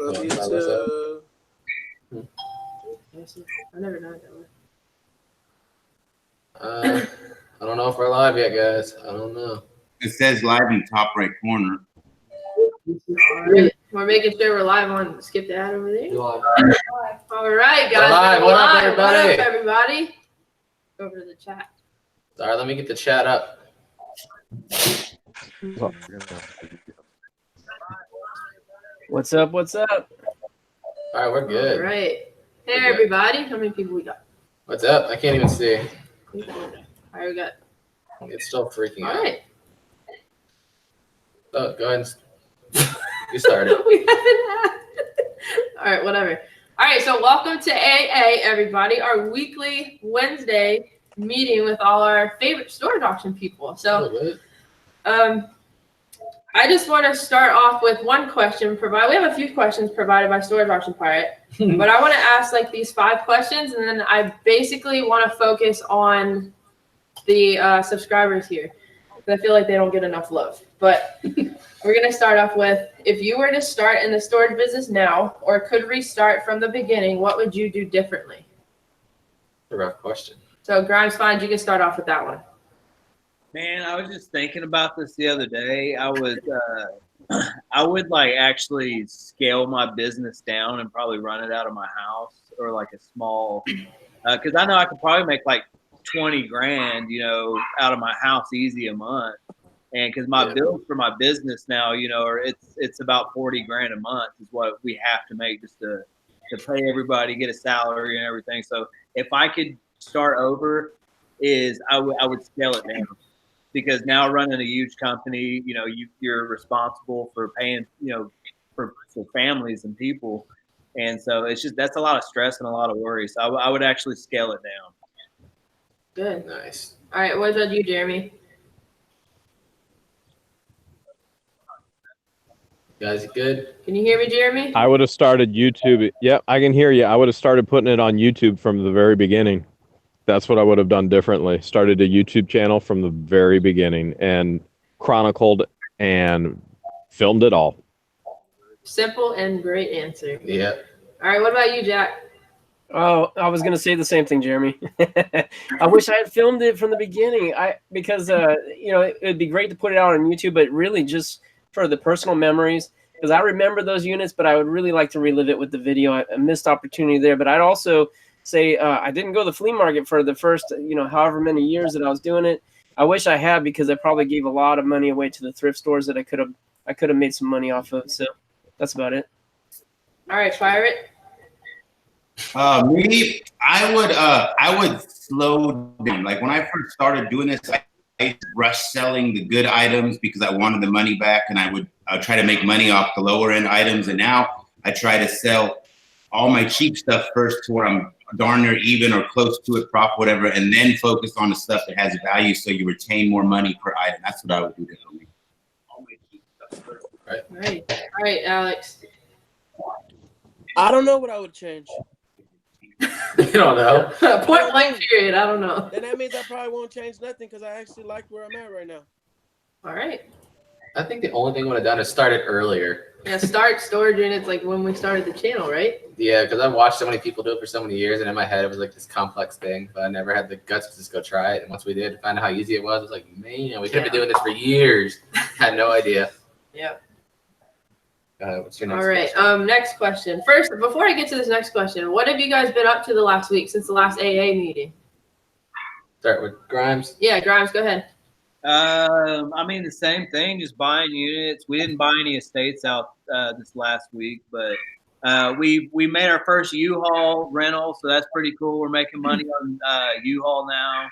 Love you too. I never know that one. I don't know if we're live yet, guys. I don't know. It says live in the top right corner. All right. We're making sure we're live on Skip the Ad over there. Live. All right, guys. Live. What up, everybody? What up, everybody? Go over to the chat. Sorry, let me get the chat up. What's up? What's up? All right, we're good. All right. Hey, everybody. How many people we got? What's up? I can't even see. All right, we got. It's still freaking out. All right. Oh, go ahead. You started. We haven't had. All right, whatever. All right, so welcome to AA, everybody, our weekly Wednesday meeting with all our favorite storage auction people. So, I just want to start off with one question. We have a few questions provided by Storage Auction Pirate, but I want to ask like these 5 questions, and then I basically want to focus on the subscribers here. I feel like they don't get enough love. But we're going to start off with, if you were to start in the storage business now or could restart from the beginning, what would you do differently? A rough question. So, Grimes, fine, you can start off with that one. Man, I was just thinking about this the other day. I would like actually scale my business down and probably run it out of my house or like a small, because I know I could probably make like 20 grand, out of my house easy a month. And because my bills for my business now, it's about 40 grand a month is what we have to make just to pay everybody, get a salary and everything. So if I could start over, I would scale it down. Because now running a huge company, you're responsible for paying, for families and people. And so that's a lot of stress and a lot of worry. So I would actually scale it down. Good. Nice. All right, what about you, Jeremy? You guys good? Can you hear me, Jeremy? I would have started YouTube. Yep, I can hear you. I would have started putting it on YouTube from the very beginning. That's what I would have done differently. Started a YouTube channel from the very beginning and chronicled and filmed it all. Simple and great answer. Yeah. All right, what about you, Jack? Oh, I was going to say the same thing, Jeremy. I wish I had filmed it from the beginning. Because it'd be great to put it out on YouTube, but really just for the personal memories. Because I remember those units, but I would really like to relive it with the video. I missed opportunity there, but I'd also say I didn't go to the flea market for the first, however many years that I was doing it. I wish I had, because I probably gave a lot of money away to the thrift stores that I could have made some money off of. So that's about it. All right, Pirate. Me, I would slow down. Like when I first started doing this, I rushed selling the good items because I wanted the money back, and I would try to make money off the lower end items. And now I try to sell all my cheap stuff first to where I'm darn near even or close to it, profit, whatever, and then focus on the stuff that has value so you retain more money per item. That's what I would do differently. All my cheap stuff first. Right. All right, Alex. I don't know what I would change. You don't know. Point blank period. I don't know. And that means I probably won't change nothing because I actually like where I'm at right now. All right. I think the only thing I would have done is started earlier. Yeah, start storage units like when we started the channel, right? Yeah, because I've watched so many people do it for so many years, and in my head it was like this complex thing, but I never had the guts to just go try it. And once we did find out how easy it was, I was like, man, we could have been doing this for years. Had no idea. Yeah. What's your next All right. question? Next question. First, before I get to this next question, what have you guys been up to the last week since the last AA meeting? Start with Grimes. Yeah, Grimes, go ahead. The same thing, just buying units. We didn't buy any estates out this last week, but we made our first U-Haul rental, so that's pretty cool. We're making money on U-Haul now,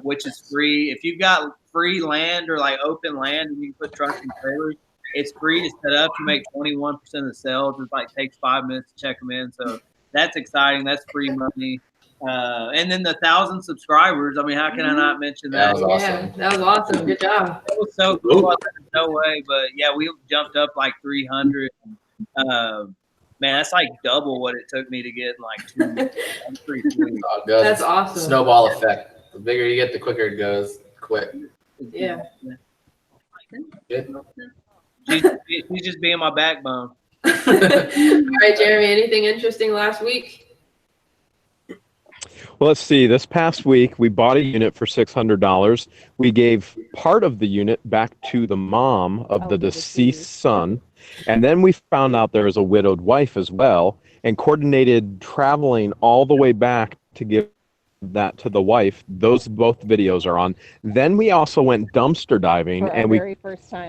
which is free. If you've got free land or like open land and you can put trucks and trailers, it's free to set up. You make 21% of the sales. It takes 5 minutes to check them in, so that's exciting. That's free money. And then the 1,000 subscribers. How can I not mention that? That was awesome. Yeah, that was awesome. Good job. It was so cool. No way, but yeah, we jumped up like 300. Man, that's like double what it took me to get in like 2 months. That's pretty sweet. That's awesome. Snowball effect. The bigger you get, the quicker it goes. Quick. Yeah. Good. She's just being my backbone. All right, Jeremy, anything interesting last week? Well, let's see. This past week, we bought a unit for $600. We gave part of the unit back to the mom of the deceased son. And then we found out there was a widowed wife as well and coordinated traveling all the way back to give that to the wife. Those both videos are on. Then we also went dumpster diving, and we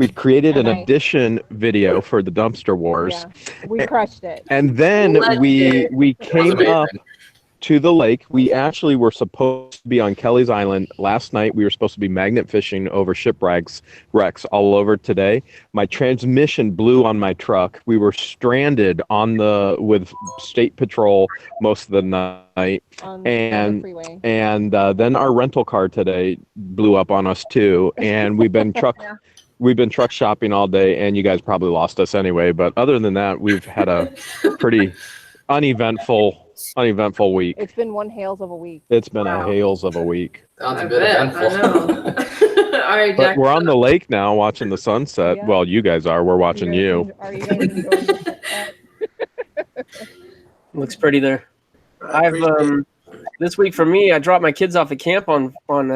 created an addition video for the dumpster wars. Yeah, we crushed it. And then we came up to the lake. We actually were supposed to be on Kelly's Island last night. We were supposed to be magnet fishing over shipwrecks all over today. My transmission blew on my truck. We were stranded with state patrol most of the night, and then our rental car today blew up on us too. And we've been truck shopping all day, and you guys probably lost us anyway. But other than that, we've had a pretty uneventful week. It's been one Hales of a week. It's been a Hales of a week. Sounds a bit eventful. All right, But Jack. we're on the lake now watching the sunset. Yeah. Well, you guys are. We're watching you. Are you guys enjoying the sunset? Looks pretty there. I've this week for me, I dropped my kids off at camp on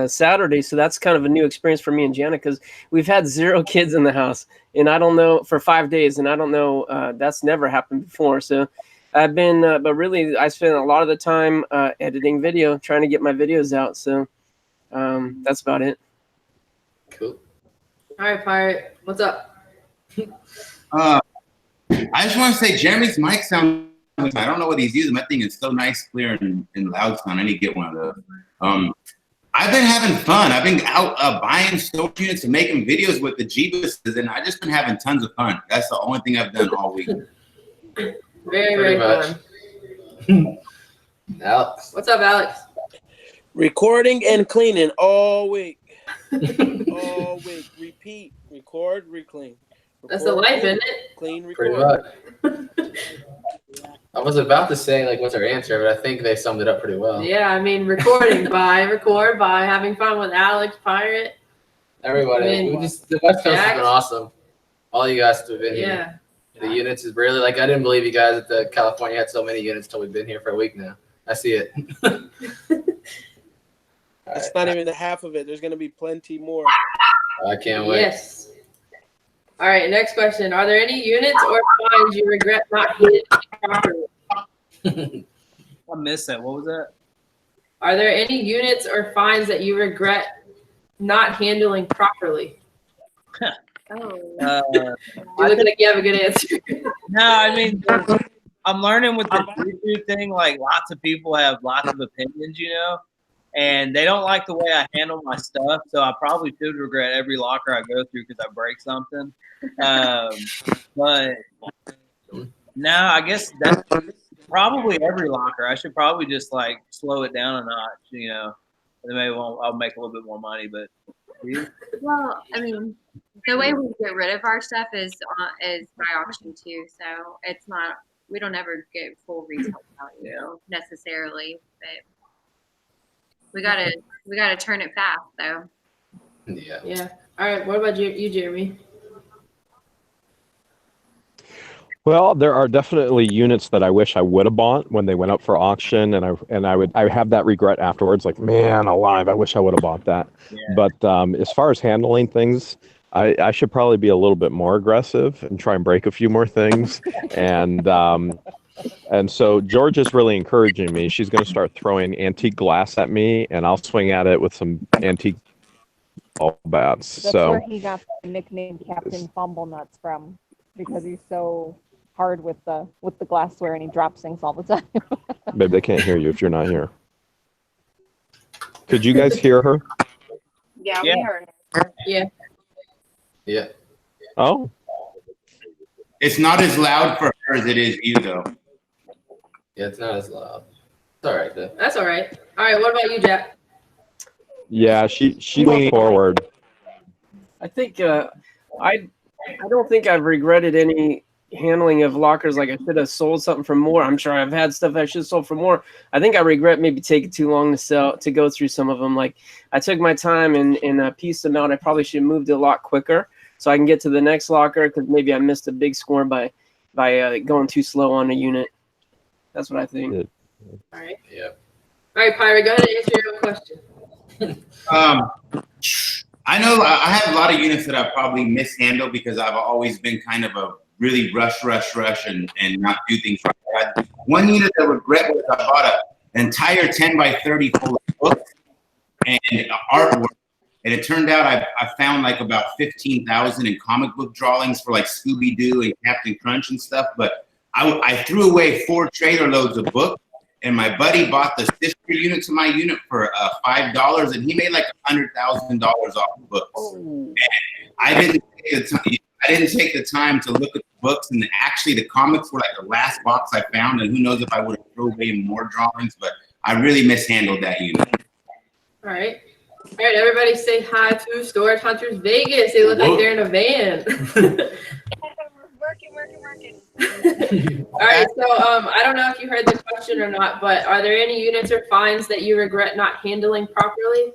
Saturday, so that's kind of a new experience for me and Jana because we've had 0 kids in the house, and I don't know for 5 days, and I don't know that's never happened before. So I've been, but really, I spent a lot of the time editing video, trying to get my videos out. So that's about it. Cool. All right, Pirate, what's up? I just want to say Jeremy's mic sounds. I don't know what he's using. My thing is so nice, clear, and loud sound. I need to get one of those. I've been having fun. I've been out buying storage units and making videos with the Jebuses, and I've just been having tons of fun. That's the only thing I've done all week. Very, very fun. Alex. What's up, Alex? Recording and cleaning all week. All week. Repeat. Record, reclean. That's the life, isn't it? Clean, Pretty record. much. I was about to say, like, what's our answer, but I think they summed it up pretty well. Yeah, I mean, recording by having fun with Alex, Pirate. Everybody. I mean, The West Coast has been awesome. All you guys have been here. Yeah. The units is really, like, I didn't believe you guys that California had so many units till we've been here for a week now. I see it. That's not even the half of it. There's going to be plenty more. I can't wait. Yes. All right, next question. Are there any units or fines you regret not hitting properly? I missed that. What was that? Are there any units or fines that you regret not handling properly? Oh. You look like you have a good answer. No, I mean, I'm learning with the YouTube thing. Like, lots of people have lots of opinions, you know, and they don't like the way I handle my stuff. So I probably should regret every locker I go through because I break something. But no, I guess that's probably every locker. I should probably just like slow it down a notch, you know. And then maybe I'll make a little bit more money. But well, I mean, the way we get rid of our stuff is by auction too. So it's not, we don't ever get full retail value necessarily, but we gotta turn it fast though. Yeah. Yeah. All right. What about you, Jeremy? Well, there are definitely units that I wish I would have bought when they went up for auction, and I have that regret afterwards. Like, man, alive, I wish I would have bought that. Yeah. But as far as handling things, I should probably be a little bit more aggressive and try and break a few more things. And so George is really encouraging me. She's going to start throwing antique glass at me, and I'll swing at it with some antique ball bats. That's where he got the nickname Captain Fumble Nuts from, because he's so hard with the glassware and he drops things all the time. Babe, they can't hear you if you're not here. Could you guys hear her? Yeah, we heard her. Yeah. Yeah. Oh. It's not as loud for her as it is you, though. Yeah, it's not as loud. It's all right, though. That's all right. All right, what about you, Jack? Yeah, she leaned forward. I think I don't think I've regretted any handling of lockers. Like I should have sold something for more. I'm sure I've had stuff I should have sold for more. I think I regret maybe taking too long to go through some of them. Like I took my time and pieced them out. I probably should have moved a lot quicker so I can get to the next locker because maybe I missed a big score by by going too slow on a unit. That's what I think. Good. All right. Yeah. All right, Pyra, go ahead and answer your own question. I know I have a lot of units that I've probably mishandled because I've always been kind of a really rush and not do things right. One unit that I regret was I bought an entire 10 by 30 full of books and artwork. And it turned out I found like about 15,000 in comic book drawings for like Scooby-Doo and Captain Crunch and stuff. But I threw away 4 trailer loads of books. And my buddy bought the sister unit to my unit for $5, and he made like $100,000 off the books. And I didn't take the time to look at the books, and actually the comics were like the last box I found. And who knows if I would have thrown away more drawings, but I really mishandled that unit. All right. All right, everybody say hi to Storage Hunters Vegas. They look like they're in a van. Working. All right, so I don't know if you heard the question or not, but are there any units or finds that you regret not handling properly?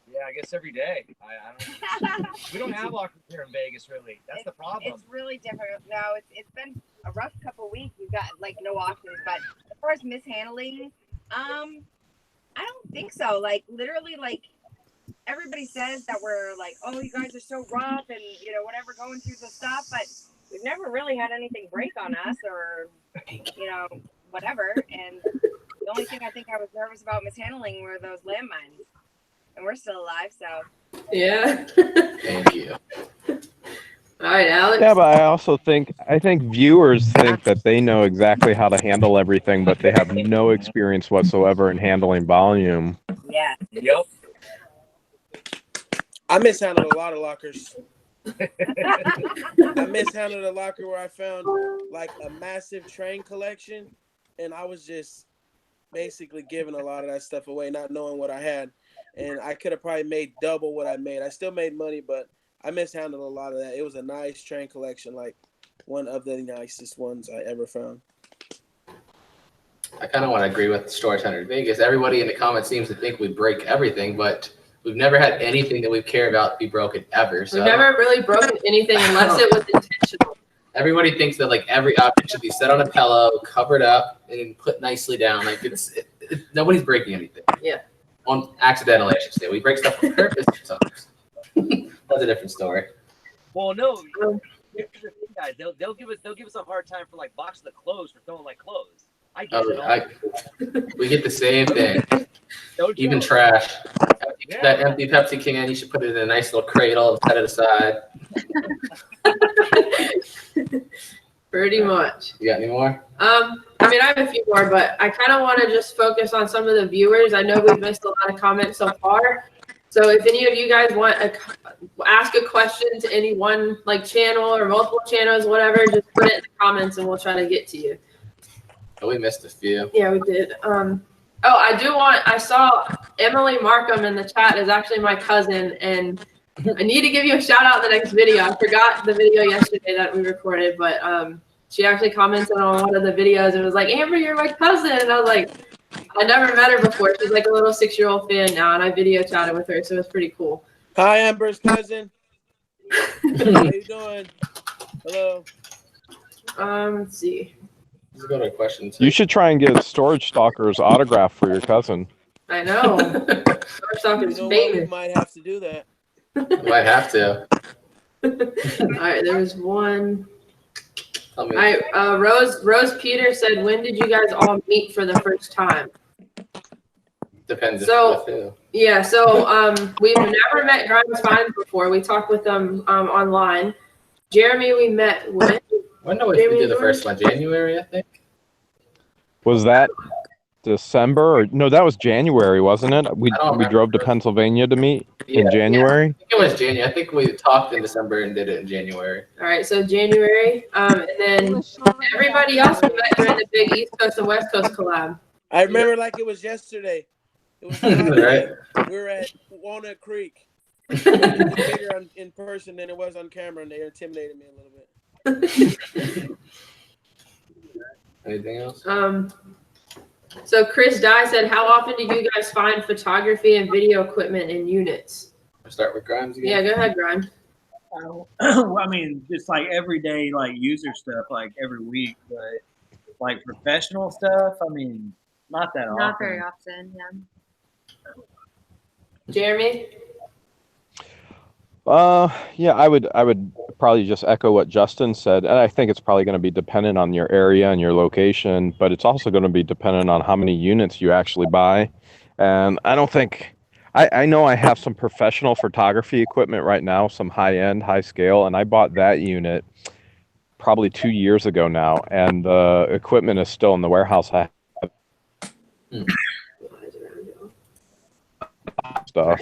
Yeah, I guess every day. I don't. We don't have lockers here in Vegas, really. That's the problem. It's really different. No, it's been a rough couple weeks. We've got like no auctions, but as far as mishandling, I don't think so. Like literally, like everybody says that we're like, oh, you guys are so rough and whatever, going through the stuff, but we've never really had anything break on us or, whatever. And the only thing I think I was nervous about mishandling were those landmines. And we're still alive, so. Yeah. Thank you. All right, Alex. Yeah, but I think viewers think that they know exactly how to handle everything, but they have no experience whatsoever in handling volume. Yeah. Yep. I mishandled a lot of lockers. I mishandled a locker where I found like a massive train collection, and I was just basically giving a lot of that stuff away, not knowing what I had. And I could have probably made double what I made. I still made money, but I mishandled a lot of that. It was a nice train collection, like one of the nicest ones I ever found. I kind of want to agree with Storage Hunter Vegas. Everybody in the comments seems to think we break everything, but we've never had anything that we care about be broken ever. So We've never really broken anything unless it was intentional. Everybody thinks that like every object should be set on a pillow, covered up, and put nicely down. Like nobody's breaking anything. Yeah. On accidentally, I should say. We break stuff on purpose sometimes. That's a different story. Well, no. Here's the thing, guys. They'll give us a hard time for like boxes of clothes for throwing like clothes. I get it. We get the same thing. Even trash. That empty Pepsi can, you should put it in a nice little cradle and set it aside. Pretty much. You got any more? I mean, I have a few more, but I kind of want to just focus on some of the viewers. I know we've missed a lot of comments so far. So if any of you guys want to ask a question to any one like channel or multiple channels, whatever, just put it in the comments and we'll try to get to you. Oh, we missed a few. Yeah, we did. I saw Emily Markham in the chat is actually my cousin, and I need to give you a shout out in the next video. I forgot the video yesterday that we recorded, but she actually commented on one of the videos and was like, Amber, you're my cousin. And I was like, I never met her before. She's like a little 6-year-old fan now, and I video chatted with her, so it was pretty cool. Hi, Amber's cousin. How you doing? Hello. Let's see. Let's go to a question. You should try and get Storage Stalker's autograph for your cousin. I know. Storage Stalker's famous. We might have to do that. Might have to. All right, there was one. All right, Rose Peter said, when did you guys all meet for the first time? Depends. So yeah, so we've never met Grimes Fines before. We talked with them online. Jeremy, we met when? When did we do the first one? January, I think. Was that December? Or no, that was January, wasn't it? We drove to Pennsylvania to meet in January. Yeah. I think it was January. I think we talked in December and did it in January. All right, so January, and then everybody else we met during the big East Coast and West Coast collab. I remember like it was yesterday. It was right. We were at Walnut Creek. It was bigger in person than it was on camera, and they intimidated me a little bit. Anything else? So Chris Dye said, how often do you guys find photography and video equipment in units? I'll start with Grimes again. Yeah, go ahead, Grimes. I mean, just like everyday like user stuff, like every week, but like professional stuff, I mean, not that often. Not very often, yeah. Jeremy? Yeah, I would probably just echo what Justin said. And I think it's probably going to be dependent on your area and your location, but it's also going to be dependent on how many units you actually buy. And I don't think I know I have some professional photography equipment right now, some high-end, high scale, and I bought that unit probably 2 years ago now, and the equipment is still in the warehouse. I have stuff.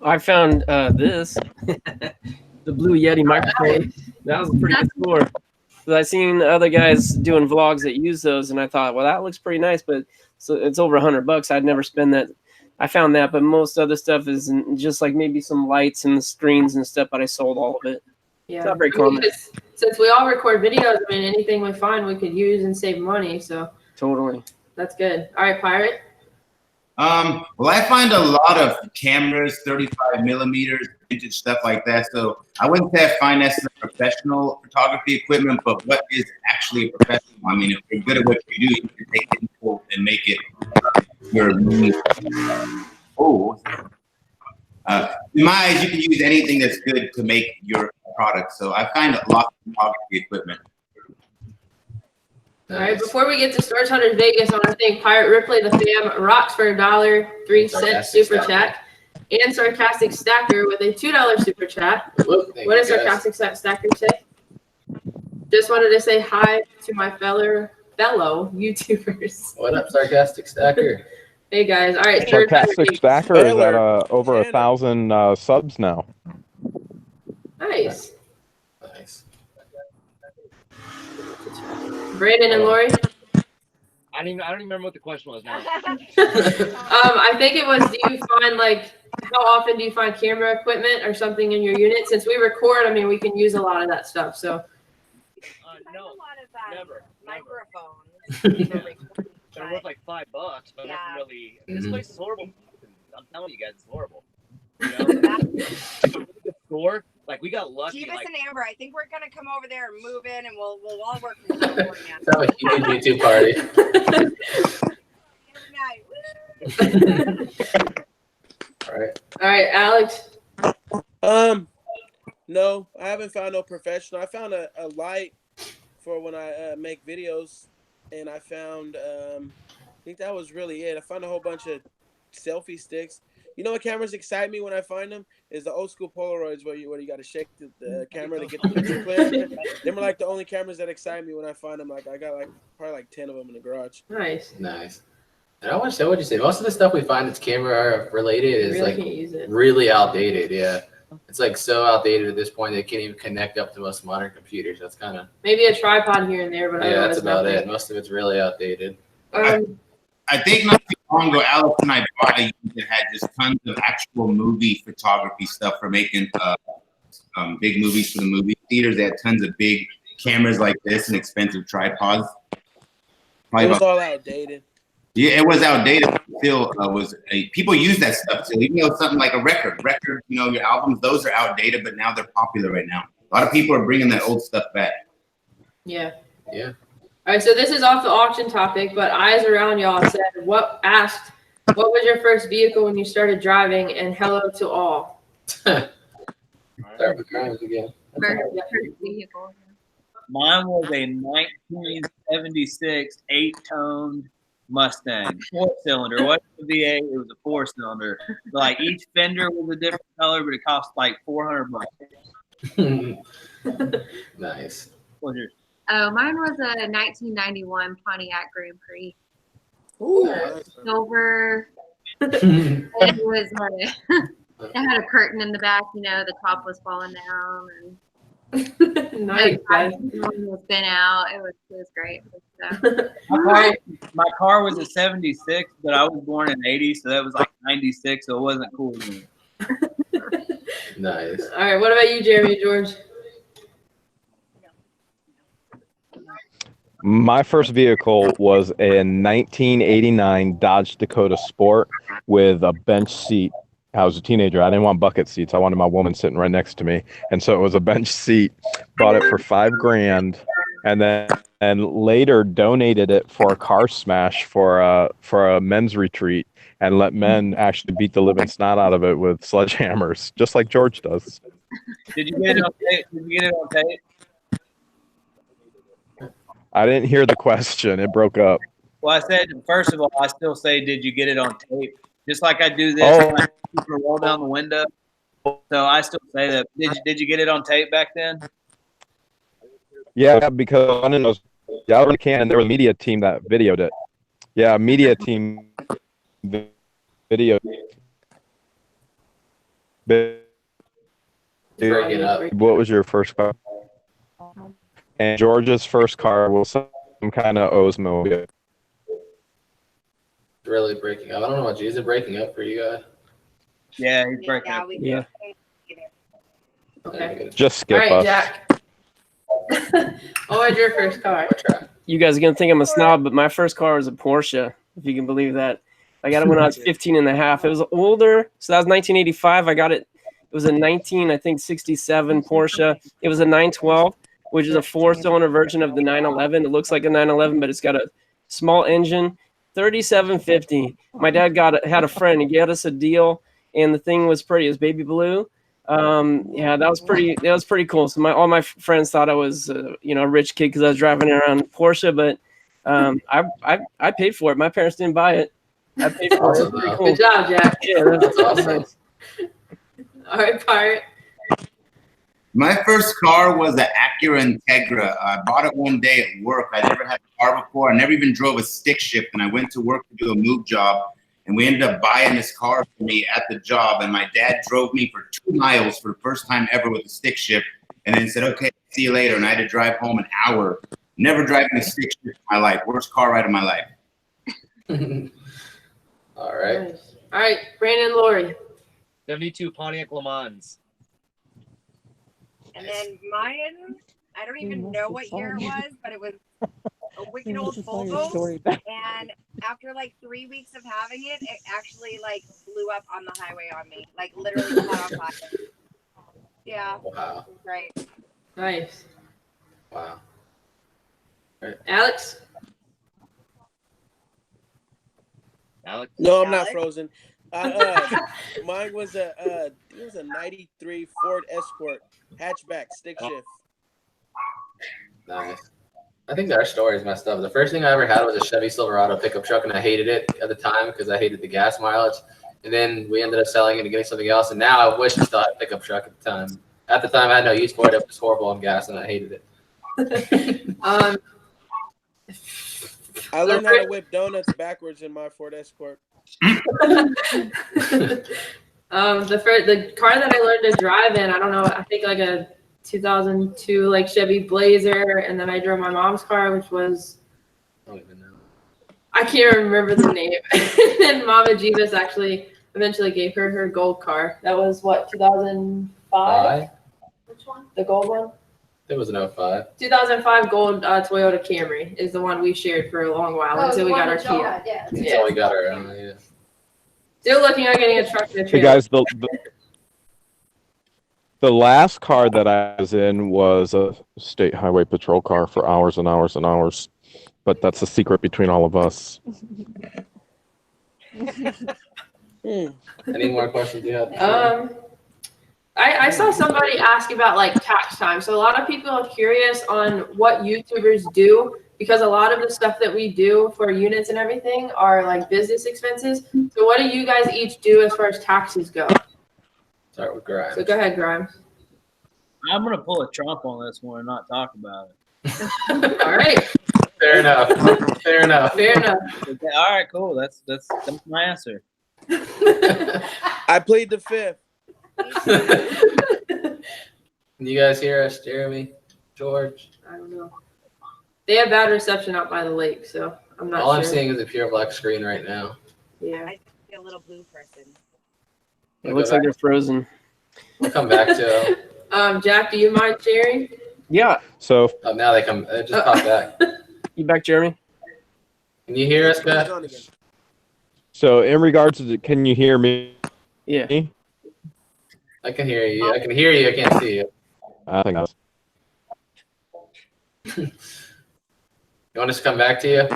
I found this, the Blue Yeti microphone. That was a pretty good score. But I seen other guys doing vlogs that use those, and I thought, well, that looks pretty nice, but so it's over $100. I'd never spend that. I found that, but most other stuff is just like maybe some lights and screens and stuff. But I sold all of it. Yeah, it's not very common. Since we all record videos, I mean, anything we find we could use and save money. So totally, that's good. All right, Pirate. Well, I find a lot of cameras, 35 millimeters, vintage stuff like that. So I wouldn't say I find that's the professional photography equipment, but what is actually a professional? I mean, if you're good at what you do, you can take it and make it your in my eyes, you can use anything that's good to make your product. So I find a lot of photography equipment. All right, before we get to Storage Hunters Vegas, I want to thank Pirate Ripley, the fam, Rocks for $1.03 super chat, and Sarcastic Stacker with a $2 super chat. What does Sarcastic Stacker say? Just wanted to say hi to my fellow YouTubers. What up, Sarcastic Stacker? Hey guys, all right. Sarcastic Stacker is at over 1,000 subs now. Nice. Brandon and Lori. I don't even remember what the question was now. I think it was, do you find how often do you find camera equipment or something in your unit? Since we record, I mean, we can use a lot of that stuff. So. No, never. Microphones. They're worth like $5, but nothing really. This place is horrible. I'm telling you guys, it's horrible. You know? The store, we got lucky. Jebus and Amber, I think we're gonna come over there and move in, and we'll all work from California. Have a huge YouTube party. All right, Alex. No, I haven't found no professional. I found a light for when I make videos, and I found I think that was really it. I found a whole bunch of selfie sticks. You know what cameras excite me when I find them? Is the old school Polaroids where you got to shake the camera to get the picture clear. Them are the only cameras that excite me when I find them. I got probably 10 of them in the garage. Nice. And I want to say what you say. Most of the stuff we find that's camera related is really outdated. Yeah, it's so outdated at this point they can't even connect up to most modern computers. That's kind of maybe a tripod here and there, but yeah, that's about it. Most of it's really outdated. I think not too long ago, Alex and I bought a unit that had just tons of actual movie photography stuff for making big movies for the movie theaters. They had tons of big cameras like this and expensive tripods. It was all outdated. Yeah, it was outdated. Still, people use that stuff still. Even though it's something like a record, your albums, those are outdated, but now they're popular right now. A lot of people are bringing that old stuff back. Yeah. Yeah. All right, so this is off the auction topic, but eyes around y'all said, what was your first vehicle when you started driving, and hello to all. Start with Grimes again. First vehicle. Mine was a 1976 8-toned Mustang, 4-cylinder. It wasn't a V8, it was a 4-cylinder. Each fender was a different color, but it cost $400. Nice. What's yours? Oh, mine was a 1991 Pontiac Grand Prix. Ooh. Silver. It was it had a curtain in the back, the top was falling down, and nice. Was been out. It was great. My car was a 76, but I was born in 80, so that was 96, so it wasn't cool to me. Nice. All right, what about you, Jeremy George? My first vehicle was a 1989 Dodge Dakota Sport with a bench seat I was a teenager. I didn't want bucket seats. I wanted my woman sitting right next to me. And so it was a bench seat. Bought it for $5,000, and then later donated it for a car smash for a men's retreat, and let men actually beat the living snot out of it with sledgehammers, just like George does. Did you get it on tape? Did you get it on tape? I didn't hear the question. It broke up. Well, I said, first of all, I still say, did you get it on tape? Just like I do this, Oh. when I roll down the window. So I still say that. Did you get it on tape back then? Yeah, because one of those, yeah, I really can. And there was a media team that videoed it. Yeah, media team video. Breaking up. What was your first car? And George's first car was some kind of Oldsmobile. Really breaking up. I don't know what is it breaking up for you guys? Yeah, he's breaking up. Yeah. Okay. Just skip All right, us. Jack. What was your first car? You guys are going to think I'm a snob, but my first car was a Porsche, if you can believe that. I got it when I was 15 and a half. It was older, so that was 1985. I got it. It was a 67 Porsche. It was a 912, which is a four-cylinder version of the 911. It looks like a 911, but it's got a small engine. 3750. My dad had a friend. He got us a deal, and the thing was pretty. It was baby blue. Yeah, that was pretty cool. So all my friends thought I was a rich kid because I was driving around Porsche, but I paid for it. My parents didn't buy it. I paid for it. It was pretty cool. Good job, Jack. Yeah, that's awesome. Nice. All right, Pirate. My first car was an Acura Integra. I bought it one day at work. I never had a car before. I never even drove a stick shift, and I went to work to do a move job, and we ended up buying this car for me at the job, and my dad drove me for 2 miles for the first time ever with a stick shift, and then said, okay, see you later, and I had to drive home an hour. Never driving a stick shift in my life. Worst car ride of my life. All right. Nice. All right, Brandon Laurie. 72 Pontiac Le Mans. And then mine, I don't even know what year it was, but it was a wicked old Volvo. And after like 3 weeks of having it, it actually like blew up on the highway on me, like literally caught on fire. Yeah. Wow. Right. Nice. Wow. Right. Alex. Alex. No, I'm not frozen. Mine was it was a '93 Ford Escort hatchback stick shift. Nice. I think our story is messed up. The first thing I ever had was a Chevy Silverado pickup truck, and I hated it at the time because I hated the gas mileage. And then we ended up selling it and getting something else. And now I wish I still had a pickup truck at the time. At the time, I had no use for it. It was horrible on gas, and I hated it. I learned how to whip donuts backwards in my Ford Escort. The car that I learned to drive in, I don't know, I think like a 2002 like Chevy Blazer, and then I drove my mom's car, which was, I don't even know. I can't remember the name. And Mama Jebus actually eventually gave her gold car. That was what, 2005? Which one? The gold one? It was an 05. 2005 gold Toyota Camry is the one we shared for a long while until we got our Kia. Yeah. Until we got our yeah. Still looking at getting a truck and a Hey trailer. guys, the last car that I was in was a state highway patrol car for hours and hours and hours, but that's a secret between all of us. Any more questions you have? I saw somebody ask about like tax time. So a lot of people are curious on what YouTubers do, because a lot of the stuff that we do for units and everything are like business expenses. So what do you guys each do as far as taxes go? Start with Grimes. So go ahead, Grimes. I'm gonna pull a Trump on this one and not talk about it. All right. Fair enough. Fair enough. Fair enough. Okay, all right, cool. That's my answer. I plead the fifth. Can you guys hear us, Jeremy, George? I don't know. They have bad reception out by the lake, so I'm not All sure. I'm seeing is a pure black screen right now. Yeah. I see a little blue person. It looks like they're frozen. We'll come back to Jack, do you mind sharing? Yeah. So now they come. They just pop back. You back, Jeremy? Can you hear us, Beth? So in regards to can you hear me? Yeah. Me? I can hear you. I can hear you. I can't see you. I think that's. You want us to come back to you?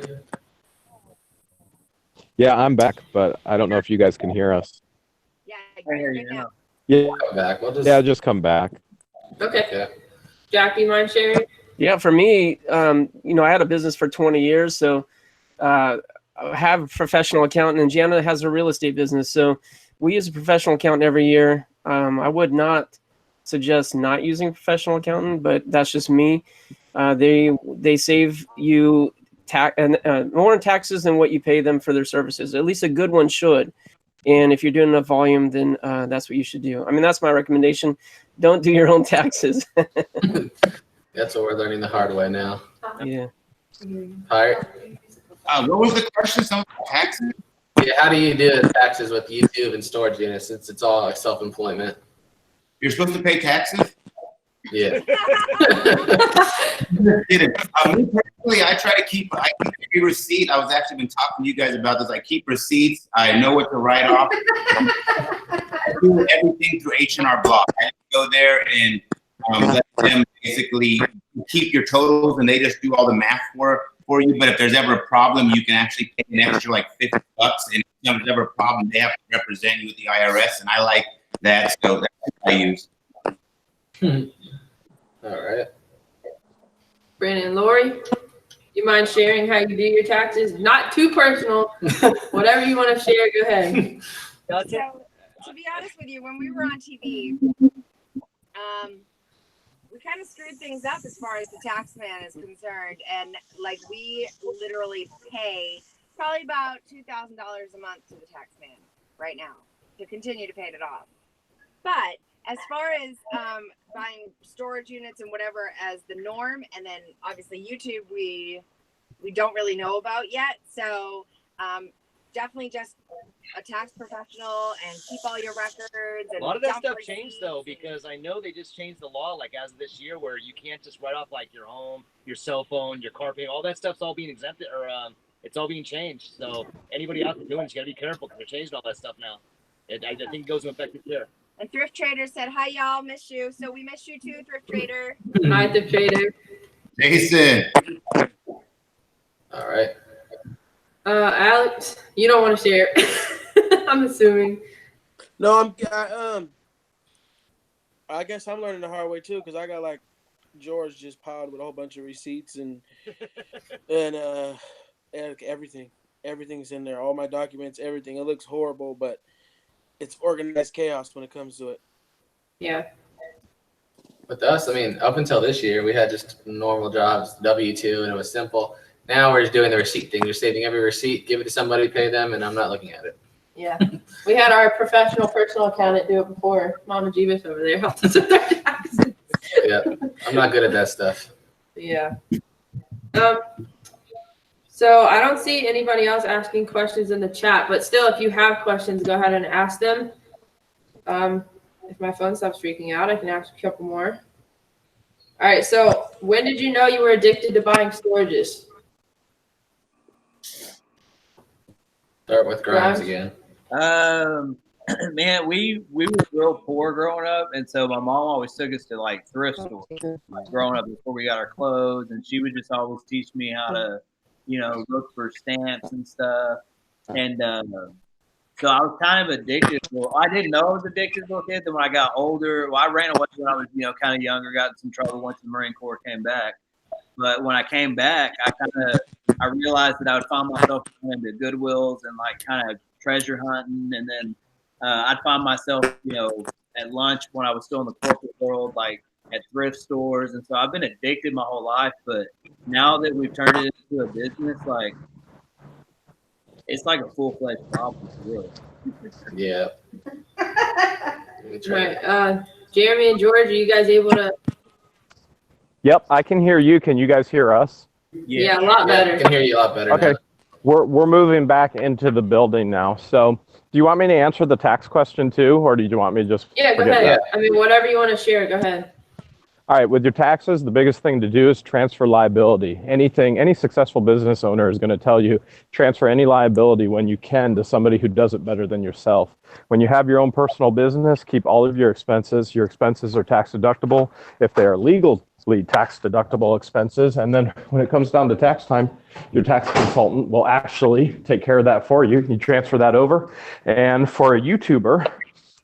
Yeah, I'm back, but I don't know if you guys can hear us. Yeah, I hear you good now. now. Yeah, Come back. We'll just. yeah, just come back. Okay. Yeah. Jack, do you mind sharing? Yeah, for me, you know, I had a business for 20 years, so I have a professional accountant, and Gianna has a real estate business, so we use a professional accountant every year. I would not suggest not using a professional accountant, but that's just me. They save you more in taxes than what you pay them for their services. At least a good one should. And if you're doing enough volume, then that's what you should do. I mean, that's my recommendation. Don't do your own taxes. That's what we're learning the hard way now. Yeah. All right. What was the question? Some taxes? Yeah, how do you do taxes with YouTube and storage units since it's all self-employment? You're supposed to pay taxes? Yeah. Me personally, I try to keep every receipt. I was actually been talking to you guys about this. I keep receipts. I know what to write off. I do everything through H&R Block. I go there and let them basically keep your totals, and they just do all the math for you. But if there's ever a problem, you can actually pay an extra like $50, and if there's ever a problem, they have to represent you with the IRS, and I like that, so that's what I use. All right. Brandon and Lori, you mind sharing how you do your taxes? Not too personal. Whatever you want to share, go ahead. So, to be honest with you, when we were on TV, we kind of screwed things up as far as the tax man is concerned, and like we literally pay probably about $2,000 a month to the tax man right now to continue to pay it off. But as far as buying storage units and whatever as the norm, and then obviously YouTube we don't really know about yet, so definitely just a tax professional and keep all your records. And a lot of that stuff changed though, because I know they just changed the law like as of this year, where you can't just write off like your home, your cell phone, your car payment, all that stuff's all being exempted, or it's all being changed. So anybody out there doing it, you gotta be careful because they're changing all that stuff now. I think it goes into effect this year. And Thrift Trader said, "Hi y'all, miss you." So we miss you too, Thrift Trader. Hi, Thrift Trader. Jason. All right. Alex, you don't want to share. I'm assuming. No, I guess I'm learning the hard way too, because I got like George just piled with a whole bunch of receipts and everything. Everything's in there. All my documents, everything. It looks horrible, but it's organized chaos when it comes to it. Yeah. With us, I mean, up until this year, we had just normal jobs, W-2, and it was simple. Now we're just doing the receipt thing. You're saving every receipt, give it to somebody, pay them, and I'm not looking at it. Yeah. We had our professional personal accountant do it before. Mama Jebus over there helped us with our taxes. Yeah, I'm not good at that stuff. Yeah. So I don't see anybody else asking questions in the chat, but still, if you have questions, go ahead and ask them. If my phone stops freaking out, I can ask a couple more. All right. So when did you know you were addicted to buying storages? Start with Grimes again. Man, we were real poor growing up, and so my mom always took us to like thrift stores like growing up before we got our clothes, and she would just always teach me how to, look for stamps and stuff. And so I was kind of addicted. Well, I didn't know I was addicted as a kid. Then when I got older, I ran away when I was, kind of younger, got in some trouble, went to the Marine Corps, came back. But when I came back, I realized that I would find myself going into Goodwills and like kind of treasure hunting, and then I'd find myself, at lunch when I was still in the corporate world, like at thrift stores. And so I've been addicted my whole life. But now that we've turned it into a business, like it's like a full-fledged problem, really. Yeah. Right. Jeremy and George, are you guys able to? Yep, I can hear you. Can you guys hear us? Yeah, a lot better. I can hear you a lot better. Okay. Now. We're moving back into the building now. So do you want me to answer the tax question too, or do you want me to just Yeah, go forget ahead. that? I mean, whatever you want to share, go ahead. All right, with your taxes, the biggest thing to do is transfer liability. Any successful business owner is going to tell you, transfer any liability when you can to somebody who does it better than yourself. When you have your own personal business, keep all of your expenses. Your expenses are tax deductible if they are legally tax deductible expenses. And then when it comes down to tax time, your tax consultant will actually take care of that for you. You transfer that over. And for a YouTuber,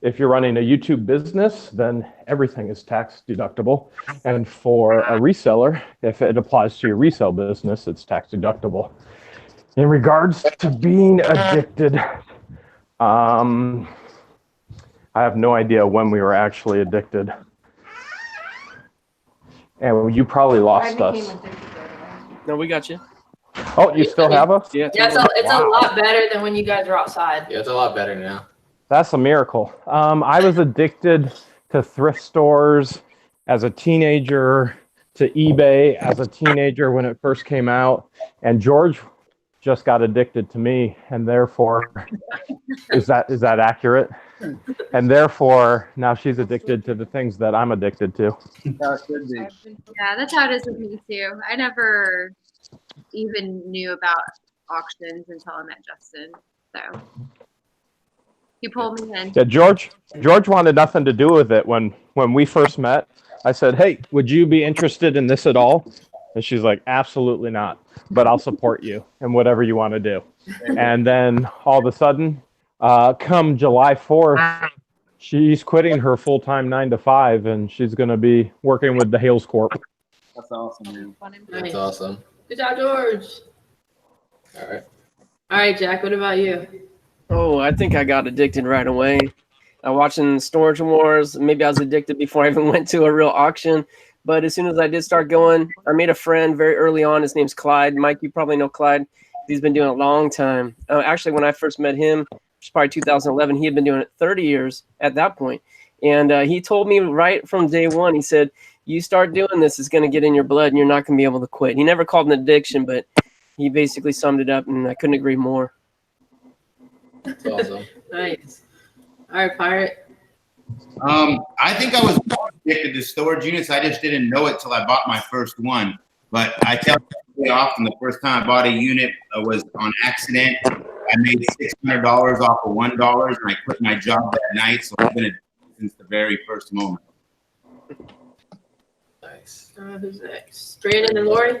if you're running a YouTube business, then everything is tax deductible. And for a reseller, if it applies to your resale business, it's tax deductible. In regards to being addicted, I have no idea when we were actually addicted. And you probably lost us. No, we got you. Oh, you still have us? Yeah, Yeah, it's a lot better than when you guys were outside. Yeah, it's a lot better now. That's a miracle. I was addicted to thrift stores as a teenager, to eBay as a teenager when it first came out, and George just got addicted to me, and therefore, is that accurate? And therefore, now she's addicted to the things that I'm addicted to. Yeah, that's how it is with me too. I never even knew about auctions until I met Justin. So he pulled me in. Yeah, George wanted nothing to do with it when we first met. I said, "Hey, would you be interested in this at all?" And she's like, "Absolutely not, but I'll support you in whatever you want to do." And then all of a sudden, come July 4th, she's quitting her full-time 9-to-5, and she's going to be working with the Hales Corp. That's awesome, man. That's awesome. Good job, George. All right. All right, Jack, what about you? Oh, I think I got addicted right away. Watching Storage Wars. Maybe I was addicted before I even went to a real auction. But as soon as I did start going, I made a friend very early on. His name's Clyde. Mike, you probably know Clyde. He's been doing it a long time. Actually, when I first met him, it was probably 2011, he had been doing it 30 years at that point. And he told me right from day one, he said, you start doing this, it's going to get in your blood and you're not going to be able to quit. He never called it an addiction, but he basically summed it up, and I couldn't agree more. That's awesome. Nice. All right, Pirate. I think I was addicted to storage units. I just didn't know it till I bought my first one. But I tell you often, the first time I bought a unit was on accident. I made $600 off of $1, and I quit my job that night. So I've been addicted since the very first moment. Nice. Who's next? Brandon and Lori?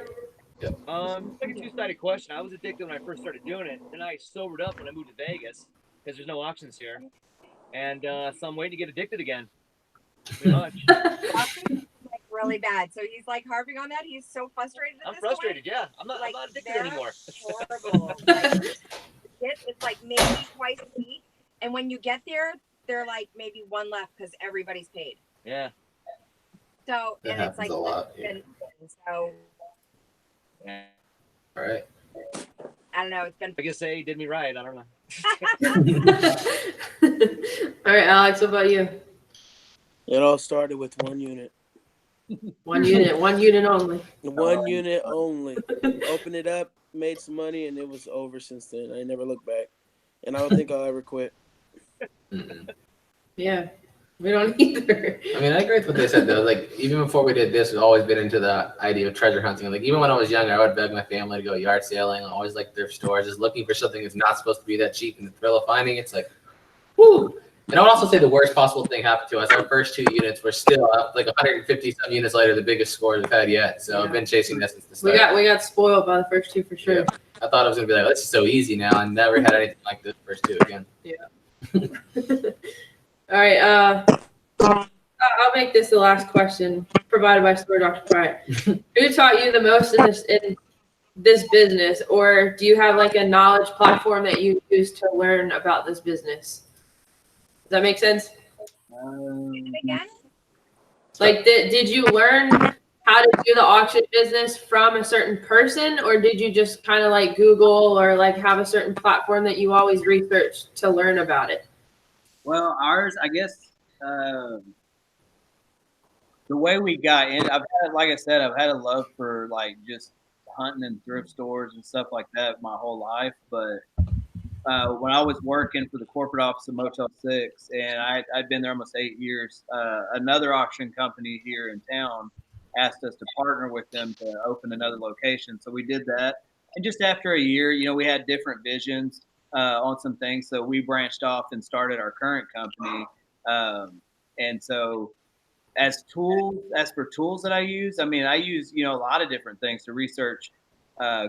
It's like a two-sided question. I was addicted when I first started doing it. Then I sobered up when I moved to Vegas because there's no auctions here. And so I'm waiting to get addicted again. Pretty much. Like really bad. So he's like harping on that. He's so frustrated. I'm frustrated. Yeah, I'm not addicted anymore. Horrible. Like, it's like maybe twice a week, and when you get there, they're like maybe one left because everybody's paid. Yeah. So That and it's like happens a lot, yeah. So. Yeah. All right. I don't know. It's been. I guess they did me right. I don't know. All right, Alex, what about you? It all started with one unit. One unit only. One unit only. Opened it up, made some money, and it was over since then. I never looked back. And I don't think I'll ever quit. Yeah, we don't either. I mean, I agree with what they said, though. Like, even before we did this, we've always been into the idea of treasure hunting. Like, even when I was younger, I would beg my family to go yard sailing. I always liked thrift stores, just looking for something that's not supposed to be that cheap, and the thrill of finding it's like, whoo. And I would also say the worst possible thing happened to us. Our first 2 units were still up, like 150 some units later, the biggest score we've had yet. So I've been chasing that since the start. We got spoiled by the first 2 for sure. Yeah. I thought it was gonna be like, this is so easy now, and never had anything like this first 2 again. Yeah. All right. I'll make this the last question provided by Store Dr. Pryor. Who taught you the most in this business, or do you have like a knowledge platform that you use to learn about this business? Does that make sense? Again? Like, did you learn how to do the auction business from a certain person, or did you just kind of like Google or like have a certain platform that you always research to learn about it? Well, ours, I guess, the way we got in, like I said, I've had a love for like just hunting in thrift stores and stuff like that my whole life. But when I was working for the corporate office of Motel 6, and I'd been there almost 8 years, another auction company here in town asked us to partner with them to open another location. So we did that. And just after a year, we had different visions on some things. So we branched off and started our current company. And so as for tools that I use, I use, a lot of different things to research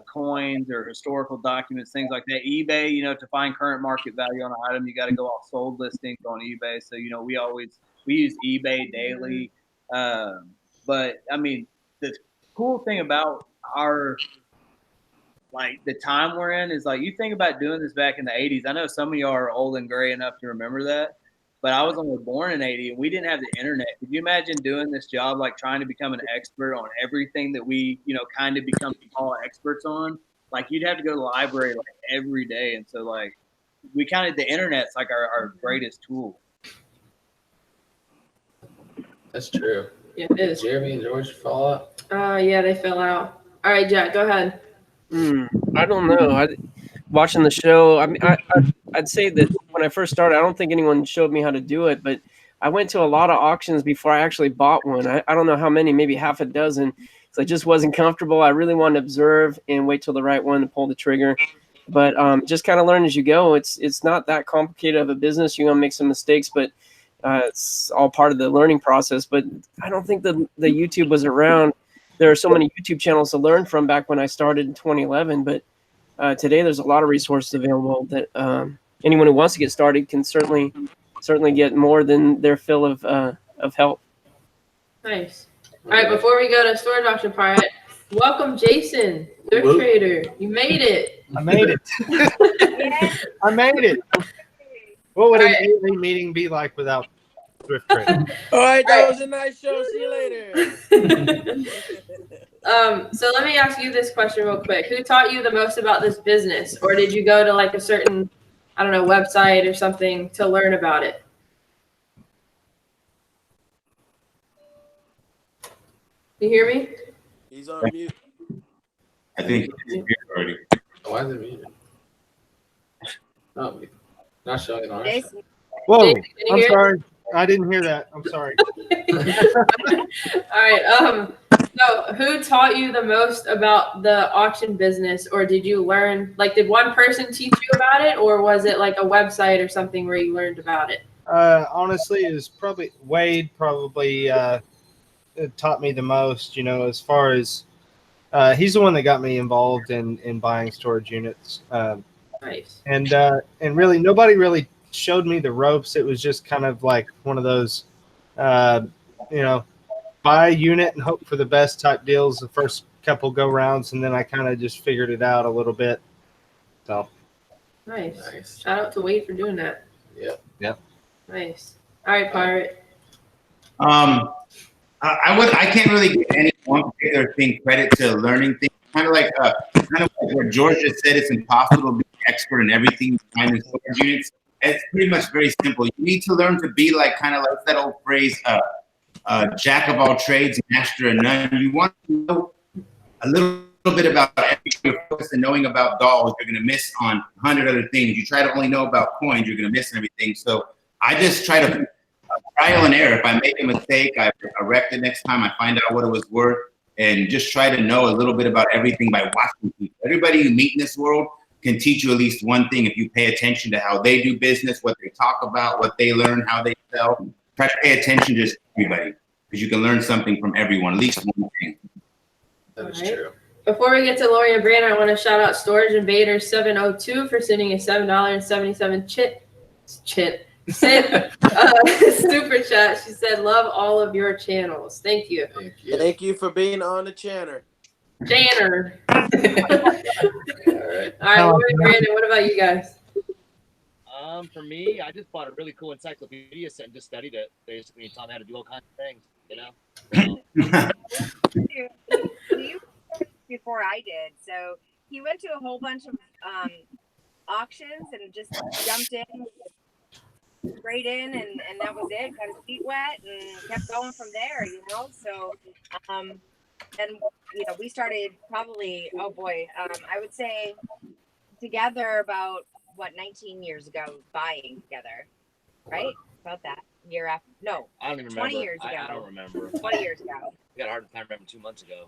coins or historical documents, things like that. eBay, to find current market value on an item, you got to go off sold listings on eBay. So, we use eBay daily. But the cool thing about the time we're in is you think about doing this back in the 80s. I know some of y'all are old and gray enough to remember that, but I was only born in 80 and we didn't have the internet. Could you imagine doing this job, trying to become an expert on everything that we, kind of become all experts on? You'd have to go to the library every day. And so the internet's our greatest tool. That's true. Yeah, it is. Jeremy and George fall out? Yeah, they fell out. All right, Jack, go ahead. I don't know. Watching the show, I'd say that when I first started, I don't think anyone showed me how to do it, but I went to a lot of auctions before I actually bought one. I don't know how many, maybe half a dozen. So I just wasn't comfortable. I really wanted to observe and wait till the right one to pull the trigger. But just kind of learn as you go. It's not that complicated of a business. You're going to make some mistakes, but it's all part of the learning process. But I don't think the YouTube was around. There are so many YouTube channels to learn from back when I started in 2011. But today there's a lot of resources available that anyone who wants to get started can certainly get more than their fill of help. Nice. All right, before we go to Storage Auction Pirate, welcome Jason, Thrift Trader. You made it. I made it. I made it. What would an daily meeting be like without Thrift Trader? All right, that was a nice show. See you later. So let me ask you this question real quick. Who taught you the most about this business? Or did you go to a certain, website or something to learn about it? You hear me? He's on mute. I think he's already. Why is it muted? Oh, not showing on. Whoa, Jason, I'm sorry. I didn't hear that. I'm sorry. All right. So who taught you the most about the auction business, or did you learn, did one person teach you about it, or was it a website or something where you learned about it? Honestly, it was probably Wade. Taught me the most. As far as he's the one that got me involved in buying storage units. Nice. And really, nobody really showed me the ropes. It was just kind of one of those, buy a unit and hope for the best type deals the first couple go rounds, and then I kind of just figured it out a little bit. So nice. Shout out to Wade for doing that. Yep. Nice. All right, Pirate. I can't really give any one particular thing credit to learning things. Kind of like what George just said. It's impossible to be an expert in everything behind the storage units. It's pretty much very simple. You need to learn to be kind of like that old phrase, jack of all trades, master of none. You want to know a little bit about everything. And knowing about dolls, you're going to miss on 100 other things. You try to only know about coins, you're going to miss everything. So I just try to trial and error. If I make a mistake, I correct it next time. I find out what it was worth, and just try to know a little bit about everything by watching people. Everybody you meet in this world can teach you at least one thing if you pay attention to how they do business, what they talk about, what they learn, how they sell. Try to pay attention to everybody, because you can learn something from everyone, at least one thing. That is true. Before we get to Lori and Brandon, I want to shout out Storage Invader 702 for sending a $7.77 super chat. She said, "Love all of your channels." Thank you. Thank you for being on the channel. Janner. All right, Lori and Brandon, what about you guys? For me, I just bought a really cool encyclopedia set and just studied it. Basically, it taught me how to do all kinds of things, He before I did, so he went to a whole bunch of auctions and just jumped in, straight in, and that was it. Got his feet wet and kept going from there. So and we started probably I would say together about what 19 years ago buying together, right? About that year after. No, I don't even 20 remember. years ago. I don't remember. 20 years ago. I got a hard time remembering 2 months ago.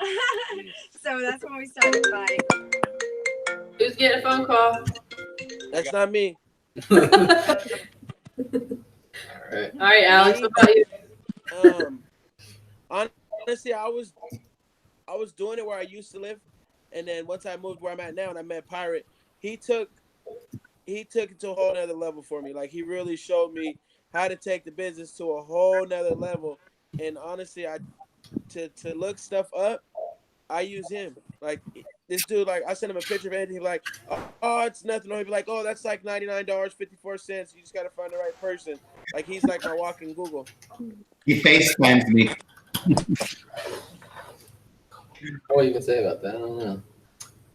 So that's when we started buying. Who's getting a phone call? That's not me. All right. All right, Alex, what about you? Honestly, I was doing it where I used to live, and then once I moved where I'm at now and I met Pirate, he took it to a whole nother level for me. Like, he really showed me how to take the business to a whole nother level. And honestly, to look stuff up, I use him. Like, this dude, like, I send him a picture of anything, like, oh, it's nothing. Or he'd be like, oh, that's like $99.54. You just gotta find the right person. Like, he's like my walking Google. He FaceTimes me. What you can say about that? I don't know.